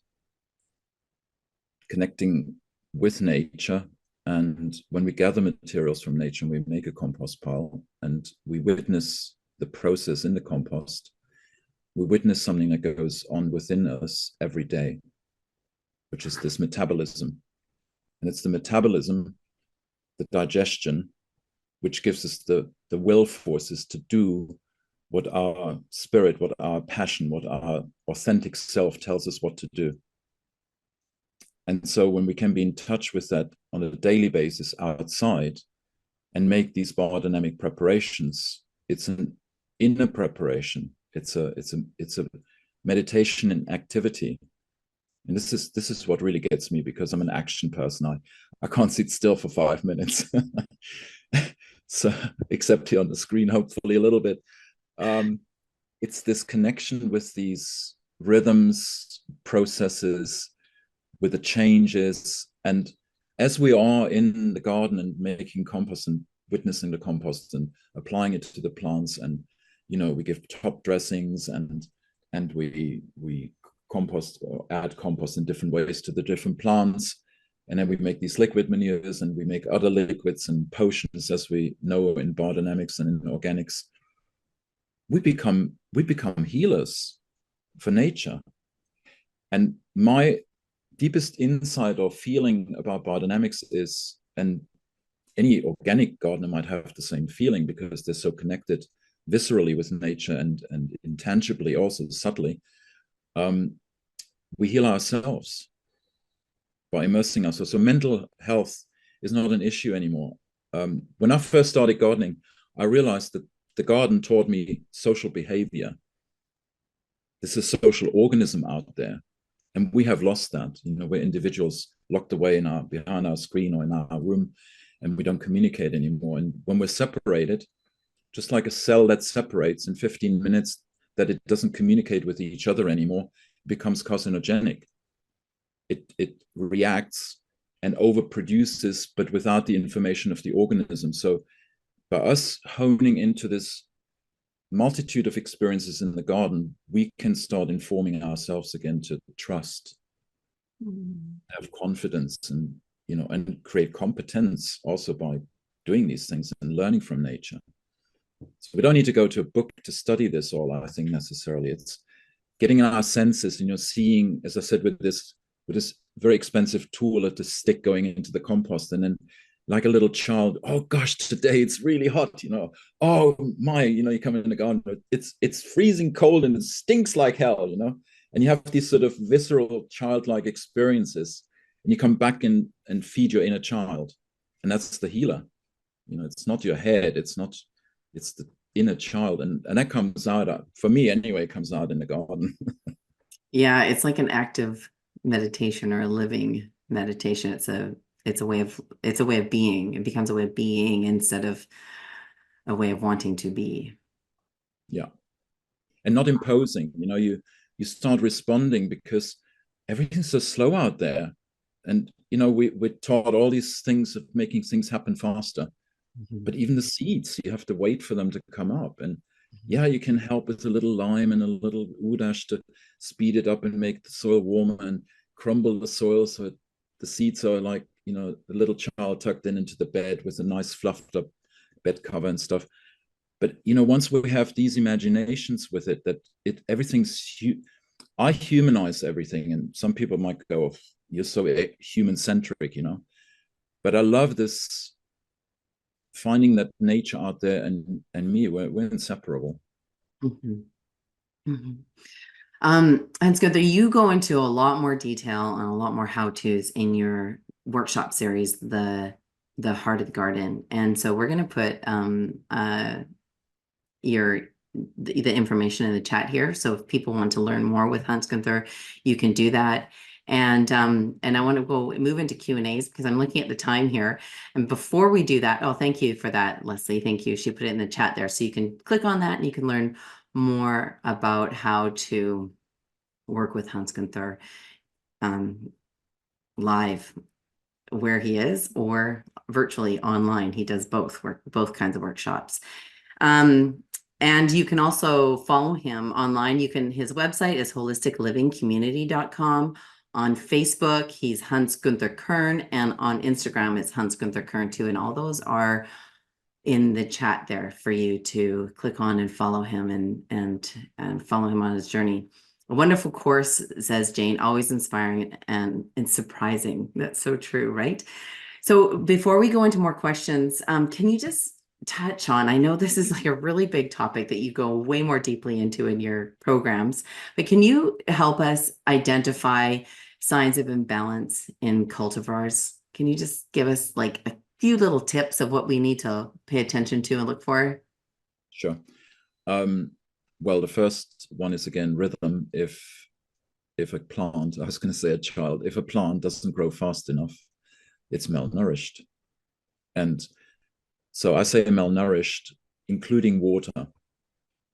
connecting with nature. And when we gather materials from nature and we make a compost pile and we witness the process in the compost, we witness something that goes on within us every day, which is this metabolism. And it's the metabolism, the digestion, which gives us the will forces to do what our spirit, what our passion, what our authentic self tells us what to do. And so when we can be in touch with that on a daily basis outside and make these biodynamic preparations, it's an inner preparation. It's a meditation and activity. And this is what really gets me, because I'm an action person. I can't sit still for 5 minutes. So except here on the screen, hopefully a little bit. It's this connection with these rhythms, processes, with the changes. And as we are in the garden and making compost and witnessing the compost and applying it to the plants, and we give top dressings and we compost or add compost in different ways to the different plants, and then we make these liquid manures and we make other liquids and potions, as we know in biodynamics and in organics. We become healers for nature. And my deepest insight or feeling about biodynamics is, and any organic gardener might have the same feeling because they're so connected viscerally with nature and intangibly, also subtly. We heal ourselves by immersing ourselves. So mental health is not an issue anymore. When I first started gardening, I realized that the garden taught me social behavior. There's a social organism out there, and we have lost that. We're individuals locked away behind our screen or in our room, and we don't communicate anymore. And when we're separated, just like a cell that separates in 15 minutes, that it doesn't communicate with each other anymore, it becomes carcinogenic. It reacts and overproduces, but without the information of the organism. So by us honing into this multitude of experiences in the garden, we can start informing ourselves again to trust, have confidence, and create competence also by doing these things and learning from nature. So we don't need to go to a book to study this all, I think, necessarily. It's getting our senses, seeing, as I said, with this very expensive tool at the stick going into the compost, and then like a little child, oh gosh, today it's really hot, oh my, you come in the garden, it's freezing cold and it stinks like hell, and you have these sort of visceral childlike experiences, and you come back and feed your inner child, and that's the healer. It's not your head, it's the inner child, and that comes out, for me anyway, it comes out in the garden. Yeah, it's like an active meditation or a living meditation. It's a way of being. It becomes a way of being instead of a way of wanting to be. Yeah. And not imposing. You start responding because everything's so slow out there. And we're taught all these things of making things happen faster. But even the seeds, you have to wait for them to come up. And yeah, you can help with a little lime and a little udash to speed it up and make the soil warmer and crumble the soil so the seeds are like, the little child tucked into the bed with a nice fluffed up bed cover and stuff. But once we have these imaginations with it, that I humanize everything, and some people might go, oh, you're so human centric, but I love this, finding that nature out there and me, we're inseparable. Mm-hmm. Mm-hmm. Hans-Günther, you go into a lot more detail and a lot more how-tos in your workshop series, the Heart of the Garden. And so we're going to put the information in the chat here. So if people want to learn more with Hans-Günther, you can do that. And I want to move into Q&As because I'm looking at the time here. And before we do that, oh, thank you for that, Leslie. Thank you. She put it in the chat there. So you can click on that and you can learn more about how to work with Hans-Günther live where he is or virtually online. He does both kinds of workshops. And you can also follow him online. His website is holisticlivingcommunity.com. On Facebook, he's Hans-Günther Kern, and on Instagram, it's Hans-Günther Kern too. And all those are in the chat there for you to click on and follow him and follow him on his journey. A wonderful course, says Jane, always inspiring and surprising. That's so true, right? So before we go into more questions, can you just touch on, I know this is like a really big topic that you go way more deeply into in your programs, but can you help us identify signs of imbalance in cultivars? Can you just give us like a few little tips of what we need to pay attention to and look for? Sure. Well, the first one is again rhythm. If a plant, I was going to say a child, if a plant doesn't grow fast enough, it's malnourished. And so I say malnourished, including water,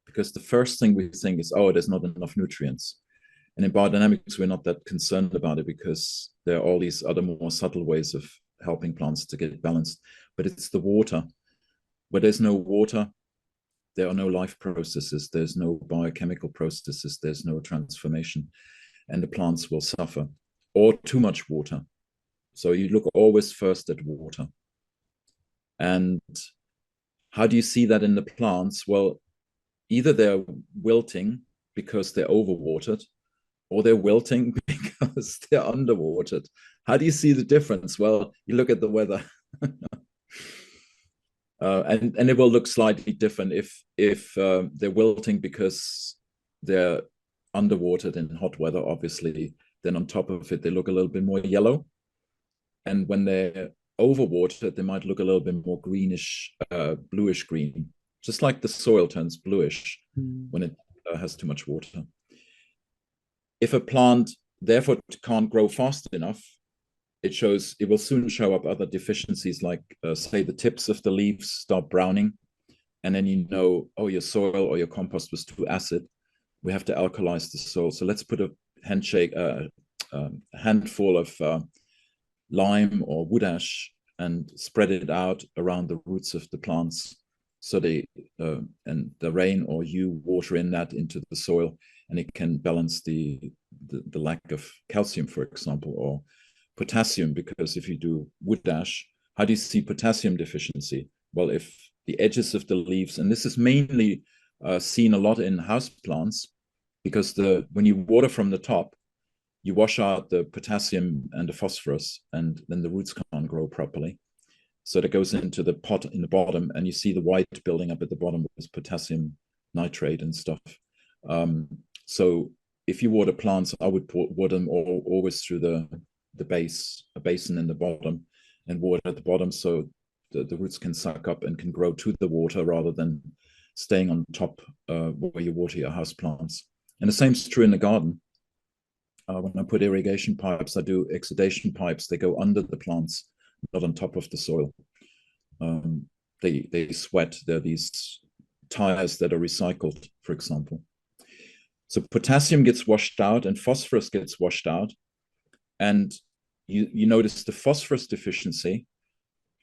because the first thing we think is, oh, there's not enough nutrients. And in biodynamics, we're not that concerned about it because there are all these other more subtle ways of helping plants to get balanced. But it's the water. Where there's no water, there are no life processes, there's no biochemical processes, there's no transformation, and the plants will suffer. Or too much water. So you look always first at water. And how do you see that in the plants? Well, either they're wilting because they're overwatered, or they're wilting because they're underwatered. How do you see the difference? Well, you look at the weather. And it will look slightly different if they're wilting because they're underwatered in hot weather, obviously. Then on top of it, they look a little bit more yellow. And when they're overwatered, they might look a little bit more greenish, bluish green, just like the soil turns bluish when it has too much water. If a plant therefore can't grow fast enough, it will soon show up other deficiencies, like say the tips of the leaves start browning, and then you know, oh, your soil or your compost was too acid. We have to alkalize the soil. So let's put a handful of lime or wood ash and spread it out around the roots of the plants. So and the rain or you water in that into the soil, and it can balance the lack of calcium, for example, or potassium. Because if you do wood ash, how do you see potassium deficiency? Well, if the edges of the leaves, and this is mainly seen a lot in house plants, because when you water from the top, you wash out the potassium and the phosphorus, and then the roots can't grow properly. So that goes into the pot in the bottom, and you see the white building up at the bottom with potassium nitrate and stuff. So if you water plants, I would water them always through the base, a basin in the bottom, and water at the bottom so the roots can suck up and can grow to the water rather than staying on top where you water your house plants. And the same is true in the garden. When I put irrigation pipes, I do exudation pipes. They go under the plants, not on top of the soil. They sweat. They're these tires that are recycled, for example. So potassium gets washed out and phosphorus gets washed out. And you notice the phosphorus deficiency,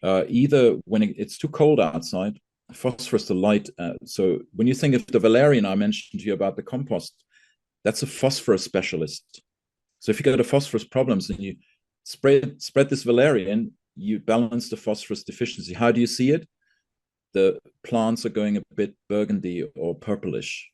either when it's too cold outside, phosphorus, the light. So when you think of the valerian I mentioned to you about the compost, that's a phosphorus specialist. So if you got a phosphorus problems and you spread this valerian, you balance the phosphorus deficiency. How do you see it? The plants are going a bit burgundy or purplish.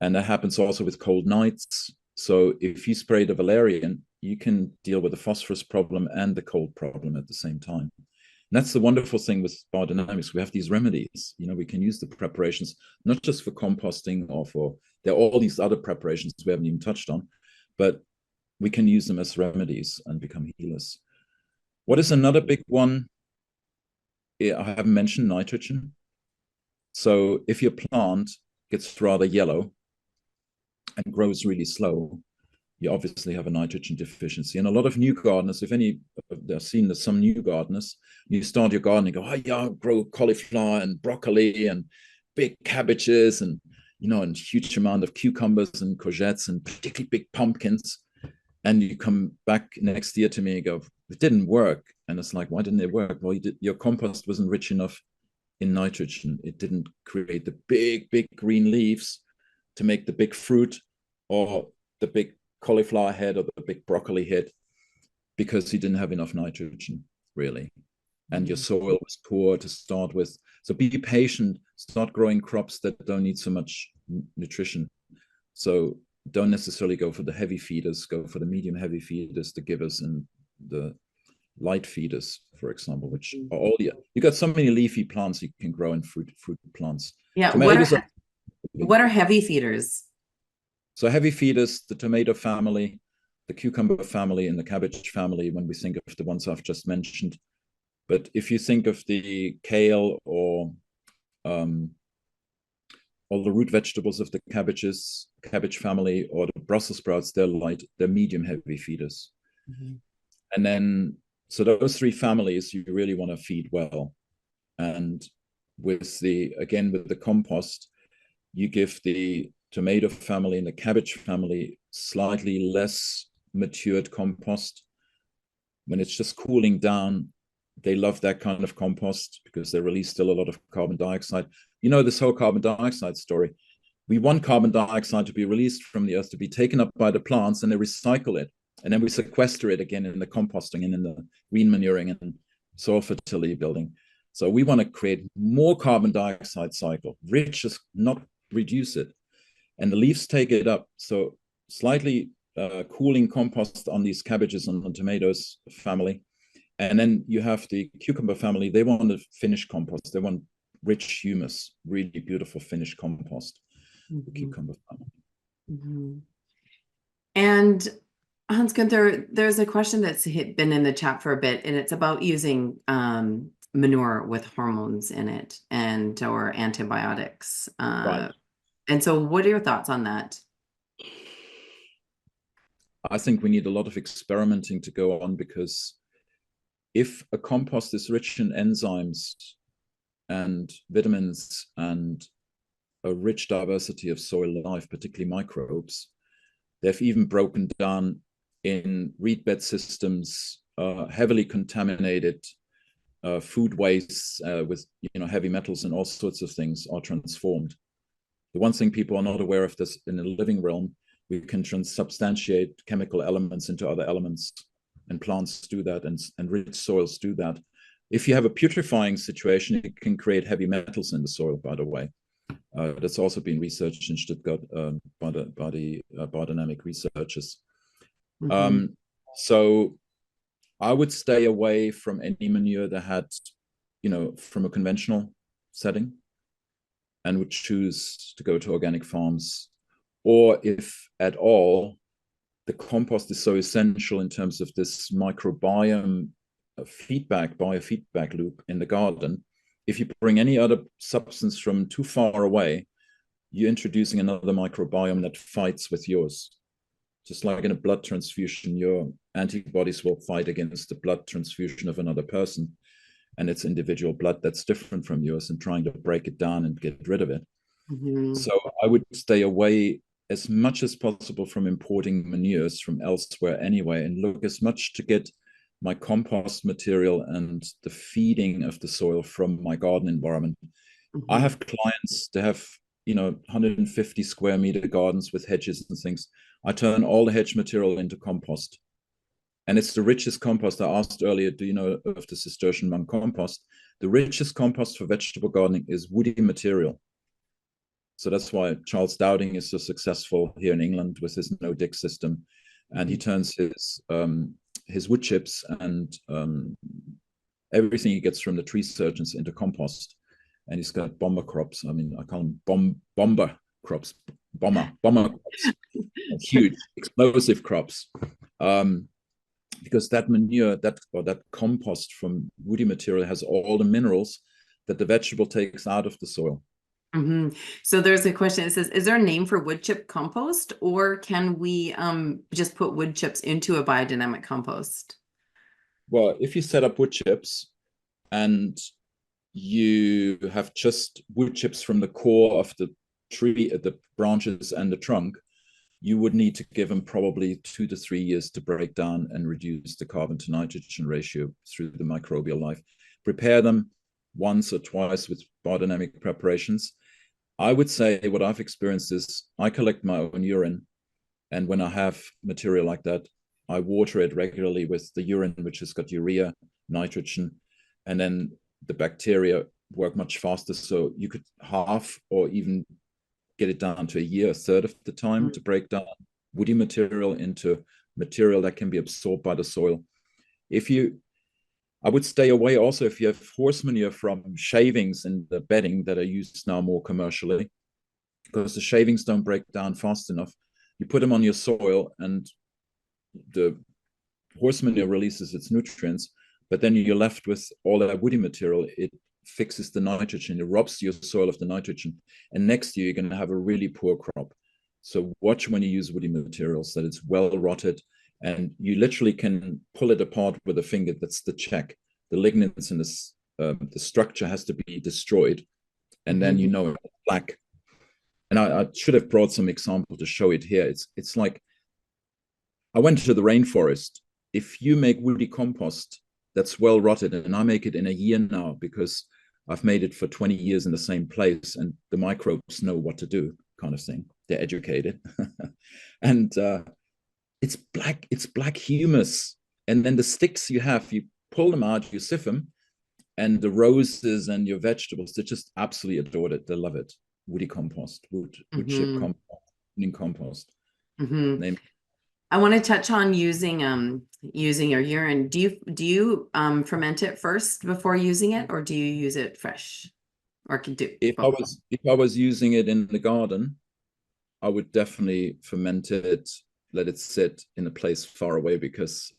And that happens also with cold nights. So if you spray the valerian, you can deal with the phosphorus problem and the cold problem at the same time. And that's the wonderful thing with biodynamics. We have these remedies. We can use the preparations, not just for composting there are all these other preparations we haven't even touched on, but we can use them as remedies and become healers. What is another big one? I haven't mentioned nitrogen. So if your plant gets rather yellow and grows really slow, you obviously have a nitrogen deficiency. And a lot of new gardeners, if any, I've seen there's some new gardeners, you start your garden and go, oh yeah, I'll grow cauliflower and broccoli and big cabbages and and huge amount of cucumbers and courgettes and particularly big pumpkins. And you come back next year to me and go, it didn't work. And it's like, why didn't it work? Well, your compost wasn't rich enough in nitrogen. It didn't create the big green leaves to make the big fruit or the big cauliflower head or the big broccoli head, because you didn't have enough nitrogen, really. And your soil was poor to start with. So be patient, start growing crops that don't need so much nutrition. So don't necessarily go for the heavy feeders, go for the medium heavy feeders, the givers, and the light feeders, for example, which are all you got so many leafy plants you can grow in fruit plants. Yeah. Tomatoes what are heavy feeders? So heavy feeders, the tomato family, the cucumber family, and the cabbage family, when we think of the ones I've just mentioned. But if you think of the kale or all the root vegetables of the cabbage family, or the Brussels sprouts, they're medium heavy feeders. And then, so those three families, you really want to feed well. And with the compost, you give the tomato family and the cabbage family slightly less matured compost. When it's just cooling down, they love that kind of compost because they release still a lot of carbon dioxide. This whole carbon dioxide story. We want carbon dioxide to be released from the earth, to be taken up by the plants, and they recycle it. And then we sequester it again in the composting and in the green manuring and soil fertility building. So we want to create more carbon dioxide cycle, just not reduce it. And the leaves take it up. So slightly cooling compost on these cabbages and the tomatoes family, And then you have the cucumber family. They want a finished compost. They want rich humus, really beautiful finished compost. The Mm-hmm. cucumber family. Mm-hmm. And Hans-Günther, there's a question that's been in the chat for a bit, and it's about using manure with hormones in it and or antibiotics. Right. And so what are your thoughts on that? I think we need a lot of experimenting to go on, because if a compost is rich in enzymes and vitamins and a rich diversity of soil life, particularly microbes, they've even broken down in reed bed systems, heavily contaminated food wastes with heavy metals and all sorts of things are transformed. The one thing people are not aware of this in the living realm, we can transubstantiate chemical elements into other elements, and plants do that, and rich soils do that. If you have a putrefying situation, it can create heavy metals in the soil, by the way. That's also been researched in Stuttgart by the biodynamic researchers. Mm-hmm. So I would stay away from any manure that had, from a conventional setting, and would choose to go to organic farms. Or if at all, the compost is so essential in terms of this microbiome biofeedback loop in the garden. If you bring any other substance from too far away, you're introducing another microbiome that fights with yours. Just like in a blood transfusion, your antibodies will fight against the blood transfusion of another person, and it's individual blood that's different from yours, and trying to break it down and get rid of it. Mm-hmm. So I would stay away as much as possible from importing manures from elsewhere anyway, and look as much to get my compost material and the feeding of the soil from my garden environment. I Mm-hmm. have clients that have 150 square meter gardens with hedges and things. I turn all the hedge material into compost, and it's the richest compost. I asked earlier, do you know of the Cistercian monk compost? The richest compost for vegetable gardening is woody material. So that's why Charles Dowding is so successful here in England with his no-dig system, and he turns his wood chips and everything he gets from the tree surgeons into compost. And he's got bomber crops. I mean, I call them bomber crops, bomber crops, huge explosive crops. Because that manure, that compost from woody material has all the minerals that the vegetable takes out of the soil. Mm-hmm. So there's a question. It says, is there a name for wood chip compost, or can we just put wood chips into a biodynamic compost? Well, if you set up wood chips and you have just wood chips from the core of the tree, the branches and the trunk, you would need to give them probably 2 to 3 years to break down and reduce the carbon to nitrogen ratio through the microbial life. Prepare them once or twice with biodynamic preparations. I would say what I've experienced is I collect my own urine, and when I have material like that, I water it regularly with the urine, which has got urea, nitrogen, and then the bacteria work much faster. So you could half or even get it down to a year, a third of the time to break down woody material into material that can be absorbed by the soil. I would stay away also if you have horse manure from shavings in the bedding that are used now more commercially, because the shavings don't break down fast enough. You put them on your soil and the horse manure releases its nutrients, but then you're left with all that woody material. It fixes the nitrogen, it robs your soil of the nitrogen, and next year you're going to have a really poor crop. So watch when you use woody materials that it's well rotted, and you literally can pull it apart with a finger. That's the check. The lignins in this, the structure has to be destroyed, and then you know it's black. And I should have brought some example to show it here. It's like I went to the rainforest. If you make woody compost that's well rotted, and I make it in a year now because I've made it for 20 years in the same place, and the microbes know what to do, kind of thing. They're educated. And it's black humus. And then the sticks you have, you pull them out, you sieve them, and the roses and your vegetables, they just absolutely adore it. They love it. Woody compost, wood chip compost, compost. Mm-hmm. Name. I want to touch on using your urine. Do you ferment it first before using it, or do you use it fresh? Or can do both? If I was using it in the garden, I would definitely ferment it, let it sit in a place far away because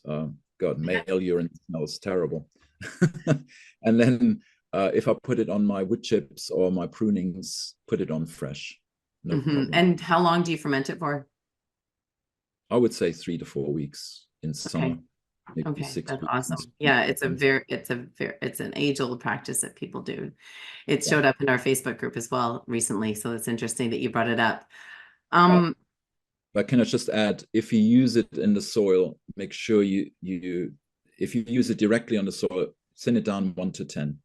God, male urine smells terrible. And then if I put it on my wood chips or my prunings, put it on fresh, no problem. And how long do you ferment it for? I would say 3 to 4 weeks in Okay. summer, maybe Okay, six that's weeks. awesome. Yeah, it's an age-old practice that people do. It Yeah. showed up in our Facebook group as well recently, so it's interesting that you brought it up. Yeah. Um, But can I just add, if you use it in the soil, make sure if you use it directly on the soil, send it down 1 to 10.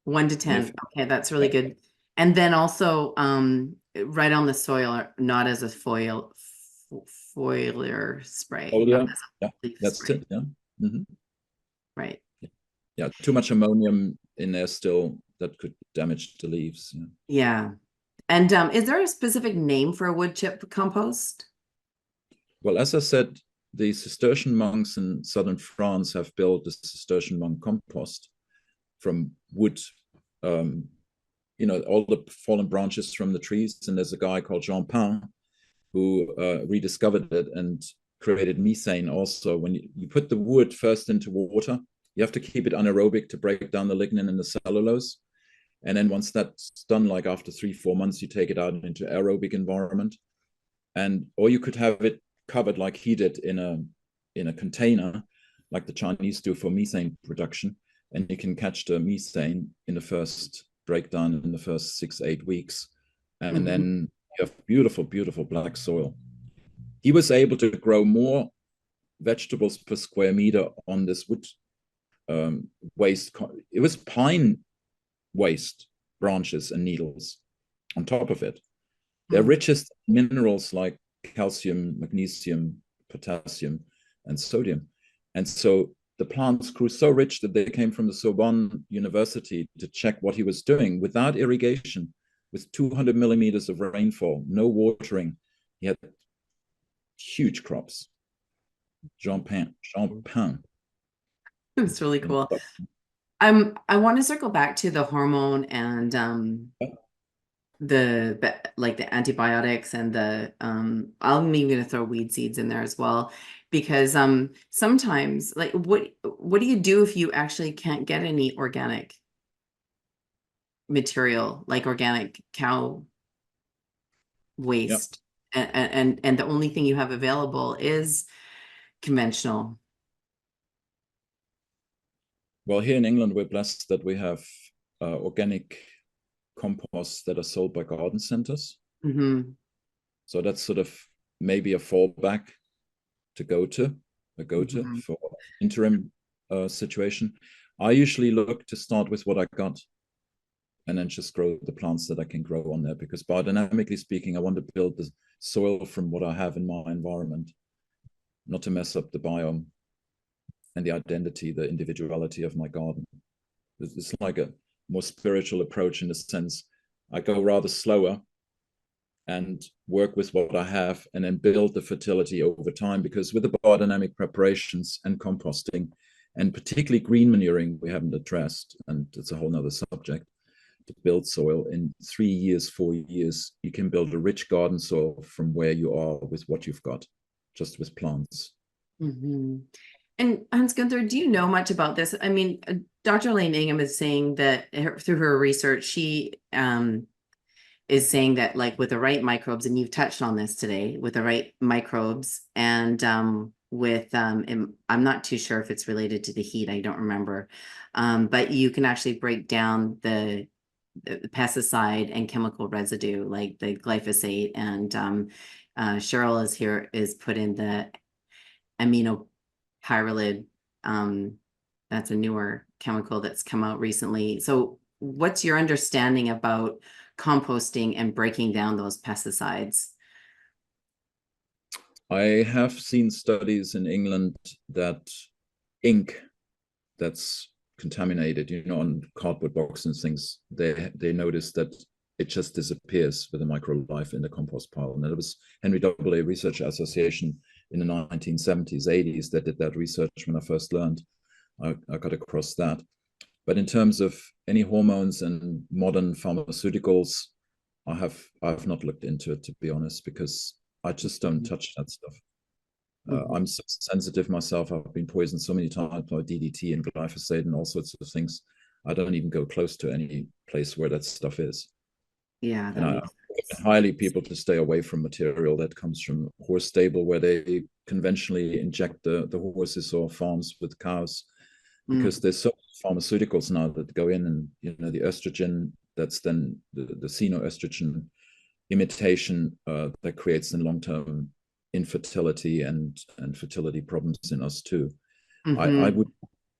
1 to And 10. Okay, that's really good. And then also, right on the soil, not as a foliar spray, oh not yeah, as yeah, a leaf that's spray. it. Yeah. Hmm. Right. Yeah, too much ammonium in there still that could damage the leaves. Yeah. Yeah. And is there a specific name for a wood chip compost? Well, as I said, the Cistercian monks in southern France have built the Cistercian monk compost from wood, um, all the fallen branches from the trees. And there's a guy called Jean Pain who rediscovered it and created methane also. When you put the wood first into water, you have to keep it anaerobic to break down the lignin and the cellulose. And then once that's done, like after 3, 4 months, you take it out into aerobic environment. Or you could have it covered like he did in a container, like the Chinese do for methane production. And you can catch the methane in the first breakdown in the first 6, 8 weeks. And Mhm. then you have beautiful, beautiful black soil. He was able to grow more vegetables per square meter on this wood waste. It was pine waste branches and needles on top of it. Their Mhm. richest minerals like calcium, magnesium, potassium, and sodium. And so the plants grew so rich that they came from the Sorbonne University to check what he was doing without irrigation, with 200 millimeters of rainfall, no watering. He had huge crops. Jean Pain. Jean Pain. It's really cool. I want to circle back to the hormone and like the antibiotics and the I'm even gonna throw weed seeds in there as well because sometimes like what do you do if you actually can't get any organic material like organic cow Yeah. waste and the only thing you have available is conventional. Well, here in England, we're blessed that we have organic composts that are sold by garden centers. Hmm. So that's sort of maybe a fallback to go to, Hmm. for interim situation. I usually look to start with what I got and then just grow the plants that I can grow on there because biodynamically speaking, I want to build the soil from what I have in my environment, not to mess up the biome and the identity, the individuality of my garden. It's like a more spiritual approach in the sense I go rather slower and work with what I have and then build the fertility over time. Because with the biodynamic preparations and composting, and particularly green manuring, we haven't addressed, and it's a whole nother subject, to build soil in 3 years, 4 years, you can build a rich garden soil from where you are with what you've got, just with plants. Hmm. And Hans-Günther, do you know much about this? I mean, Dr. Lane Ingham is saying that through her research, she is saying that like with the right microbes, and you've touched on this today, with the right microbes and I'm not too sure if it's related to the heat, I don't remember. But you can actually break down the pesticide and chemical residue like the glyphosate and Cheryl is put in the aminopyrrolid. That's a newer chemical that's come out recently. So what's your understanding about composting and breaking down those pesticides? I have seen studies in England that ink that's contaminated, on cardboard boxes and things, they noticed that it just disappears with a microlife in the compost pile. And it was Henry W. Research Association in the 1970s, 80s that did that research when I first learned. I got across that. But in terms of any hormones and modern pharmaceuticals, I've not looked into it, to be honest, because I just don't touch that stuff. I'm so sensitive myself. I've been poisoned so many times by DDT and glyphosate and all sorts of things. I don't even go close to any place where that stuff is. Yeah, And that I makes sense. highly people to stay away from material that comes from horse stable, where they conventionally inject the horses, or farms with cows, because Mm, there's so many pharmaceuticals now that go in, and the estrogen, that's then the xenoestrogen imitation that creates in long-term infertility and fertility problems in us too. I, I hmm would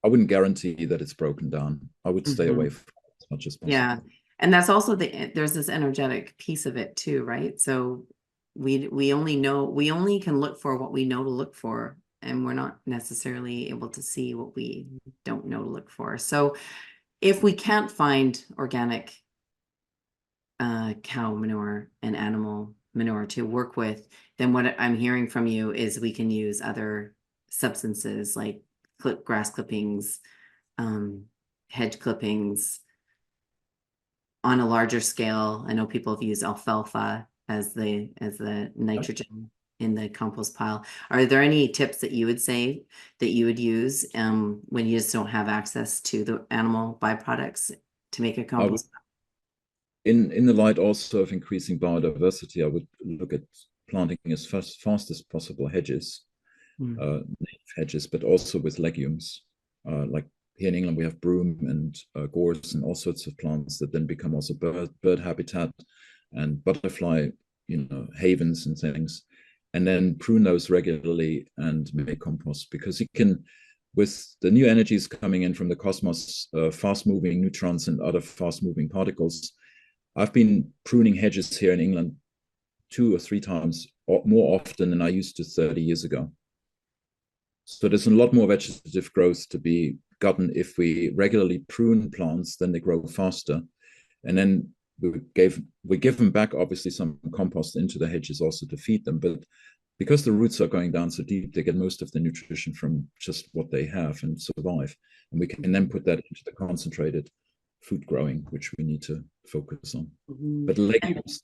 I wouldn't guarantee that it's broken down. I would stay away hmm from it as much as Yeah. possible. And that's also there's this energetic piece of it too, right? So we only can look for what we know to look for, and we're not necessarily able to see what we don't know to look for. So if we can't find organic cow manure and animal manure to work with, then what I'm hearing from you is we can use other substances like grass clippings, um, hedge clippings on a larger scale. I know people have used alfalfa as the nitrogen in the compost pile. Are there any tips that you would say that you would use when you just don't have access to the animal byproducts to make a I would, compost in the light also of increasing biodiversity, I would look at planting as fast as possible hedges, pile? native hedges, but also with legumes. Like here in England, we have broom and gorse and all sorts of plants that then become also bird habitat and butterfly, havens and things. And then prune those regularly and make compost, because you can, with the new energies coming in from the cosmos, fast moving neutrons and other fast moving particles. I've been pruning hedges here in England 2 or 3 times more often than I used to 30 years ago. So there's a lot more vegetative growth to be gotten if we regularly prune plants, then they grow faster. And then we give them back obviously some compost into the hedges also to feed them. But because the roots are going down so deep, they get most of the nutrition from just what they have and survive. And we can then put that into the concentrated food growing, which we need to focus on. Mhm. But legumes,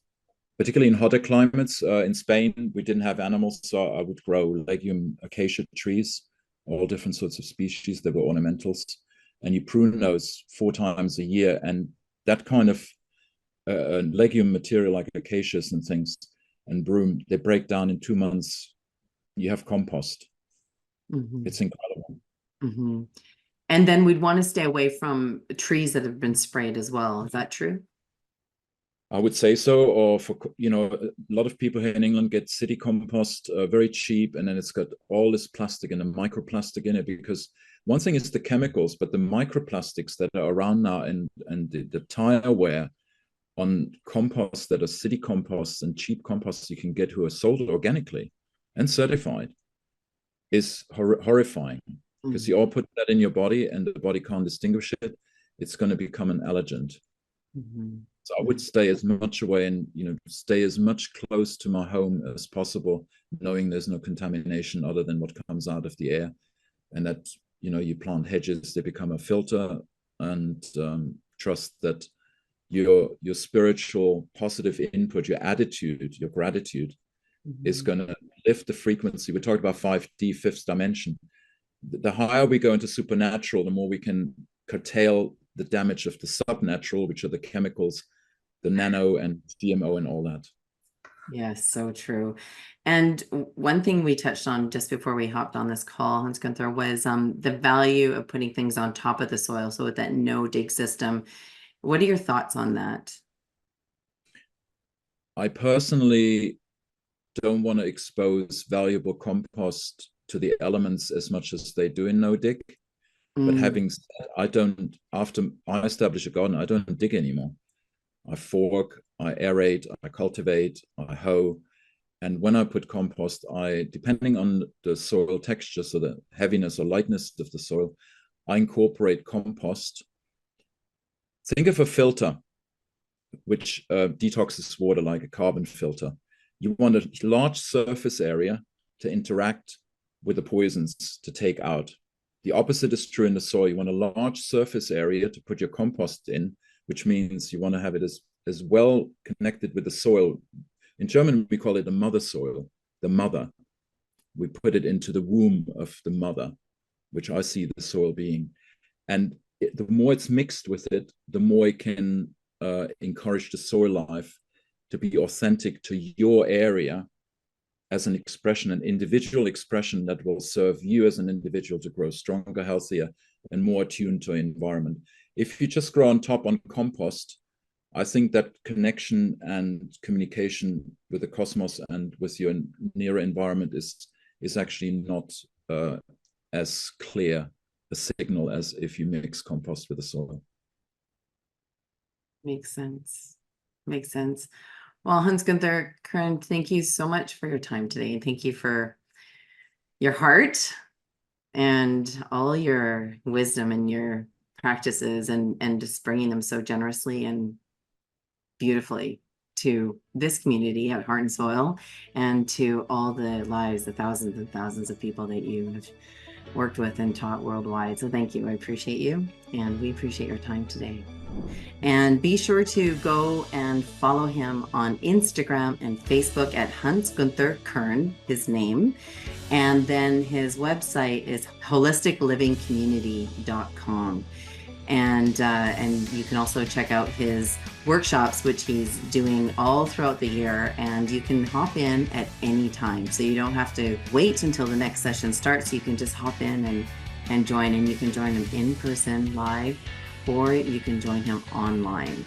particularly in hotter climates. In Spain, we didn't have animals, so I would grow legume acacia trees, all different sorts of species. They were ornamentals, and you prune those 4 times a year. And that kind of legume material, like acacias and things, and broom, they break down in 2 months. You have compost. Mhm. It's incredible. Mhm. And then we'd want to stay away from trees that have been sprayed as well. Is that true? I would say so. Or for a lot of people here in England get city compost very cheap, and then it's got all this plastic and the microplastic in it. Because one thing is the chemicals, but the microplastics that are around now, and the tire wear on compost that are city composts and cheap composts you can get, who are sold organically and certified, is horrifying, because Mhm. you all put that in your body and the body can't distinguish it. It's going to become an allergen. Mhm. So I would stay as much away, and stay as much close to my home as possible, knowing there's no contamination other than what comes out of the air. And that you plant hedges, they become a filter, and trust that your spiritual positive input, your attitude, your gratitude is Mhm. going to lift the frequency. We talked about 5D, fifth dimension. The higher we go into supernatural, the more we can curtail the damage of the subnatural, which are the chemicals, the nano and GMO and all that. Yes, so true. And one thing we touched on just before we hopped on this call, Hans Gunther, was the value of putting things on top of the soil. So with that no dig system, what are your thoughts on that? I personally don't want to expose valuable compost to the elements as much as they do in no dig. But Mm, having said, I don't, after I establish a garden, I don't dig anymore. I fork, I aerate, I cultivate, I hoe. And when I put compost, depending on the soil texture, so the heaviness or lightness of the soil, I incorporate compost. Think of a filter which detoxes water like a carbon filter. You want a large surface area to interact with the poisons to take out. The opposite is true in the soil. You want a large surface area to put your compost in, which means you want to have it as well connected with the soil. In German, we call it the mother soil, the mother. We put it into the womb of the mother, which I see the soil being. And the more it's mixed with it, the more it can encourage the soil life to be authentic to your area as an expression, an individual expression that will serve you as an individual to grow stronger, healthier, and more attuned to environment. If you just grow on top on compost, I think that connection and communication with the cosmos and with your near environment is actually not as clear a signal as if you mix compost with the soil. Makes sense. Makes sense. Well, Hans-Günther Kern, thank you so much for your time today. And thank you for your heart and all your wisdom and your practices and just bringing them so generously and beautifully to this community at Heart and Soil and to all the lives, the thousands and thousands of people that you have worked with and taught worldwide. So thank you. I appreciate you. And we appreciate your time today. And be sure to go and follow him on Instagram and Facebook at Hans-Günther Kern, his name. And then his website is holisticlivingcommunity.com. And you can also check out his workshops, which he's doing all throughout the year. And you can hop in at any time. So you don't have to wait until the next session starts. You can just hop in and join. And you can join him in person live, or you can join him online.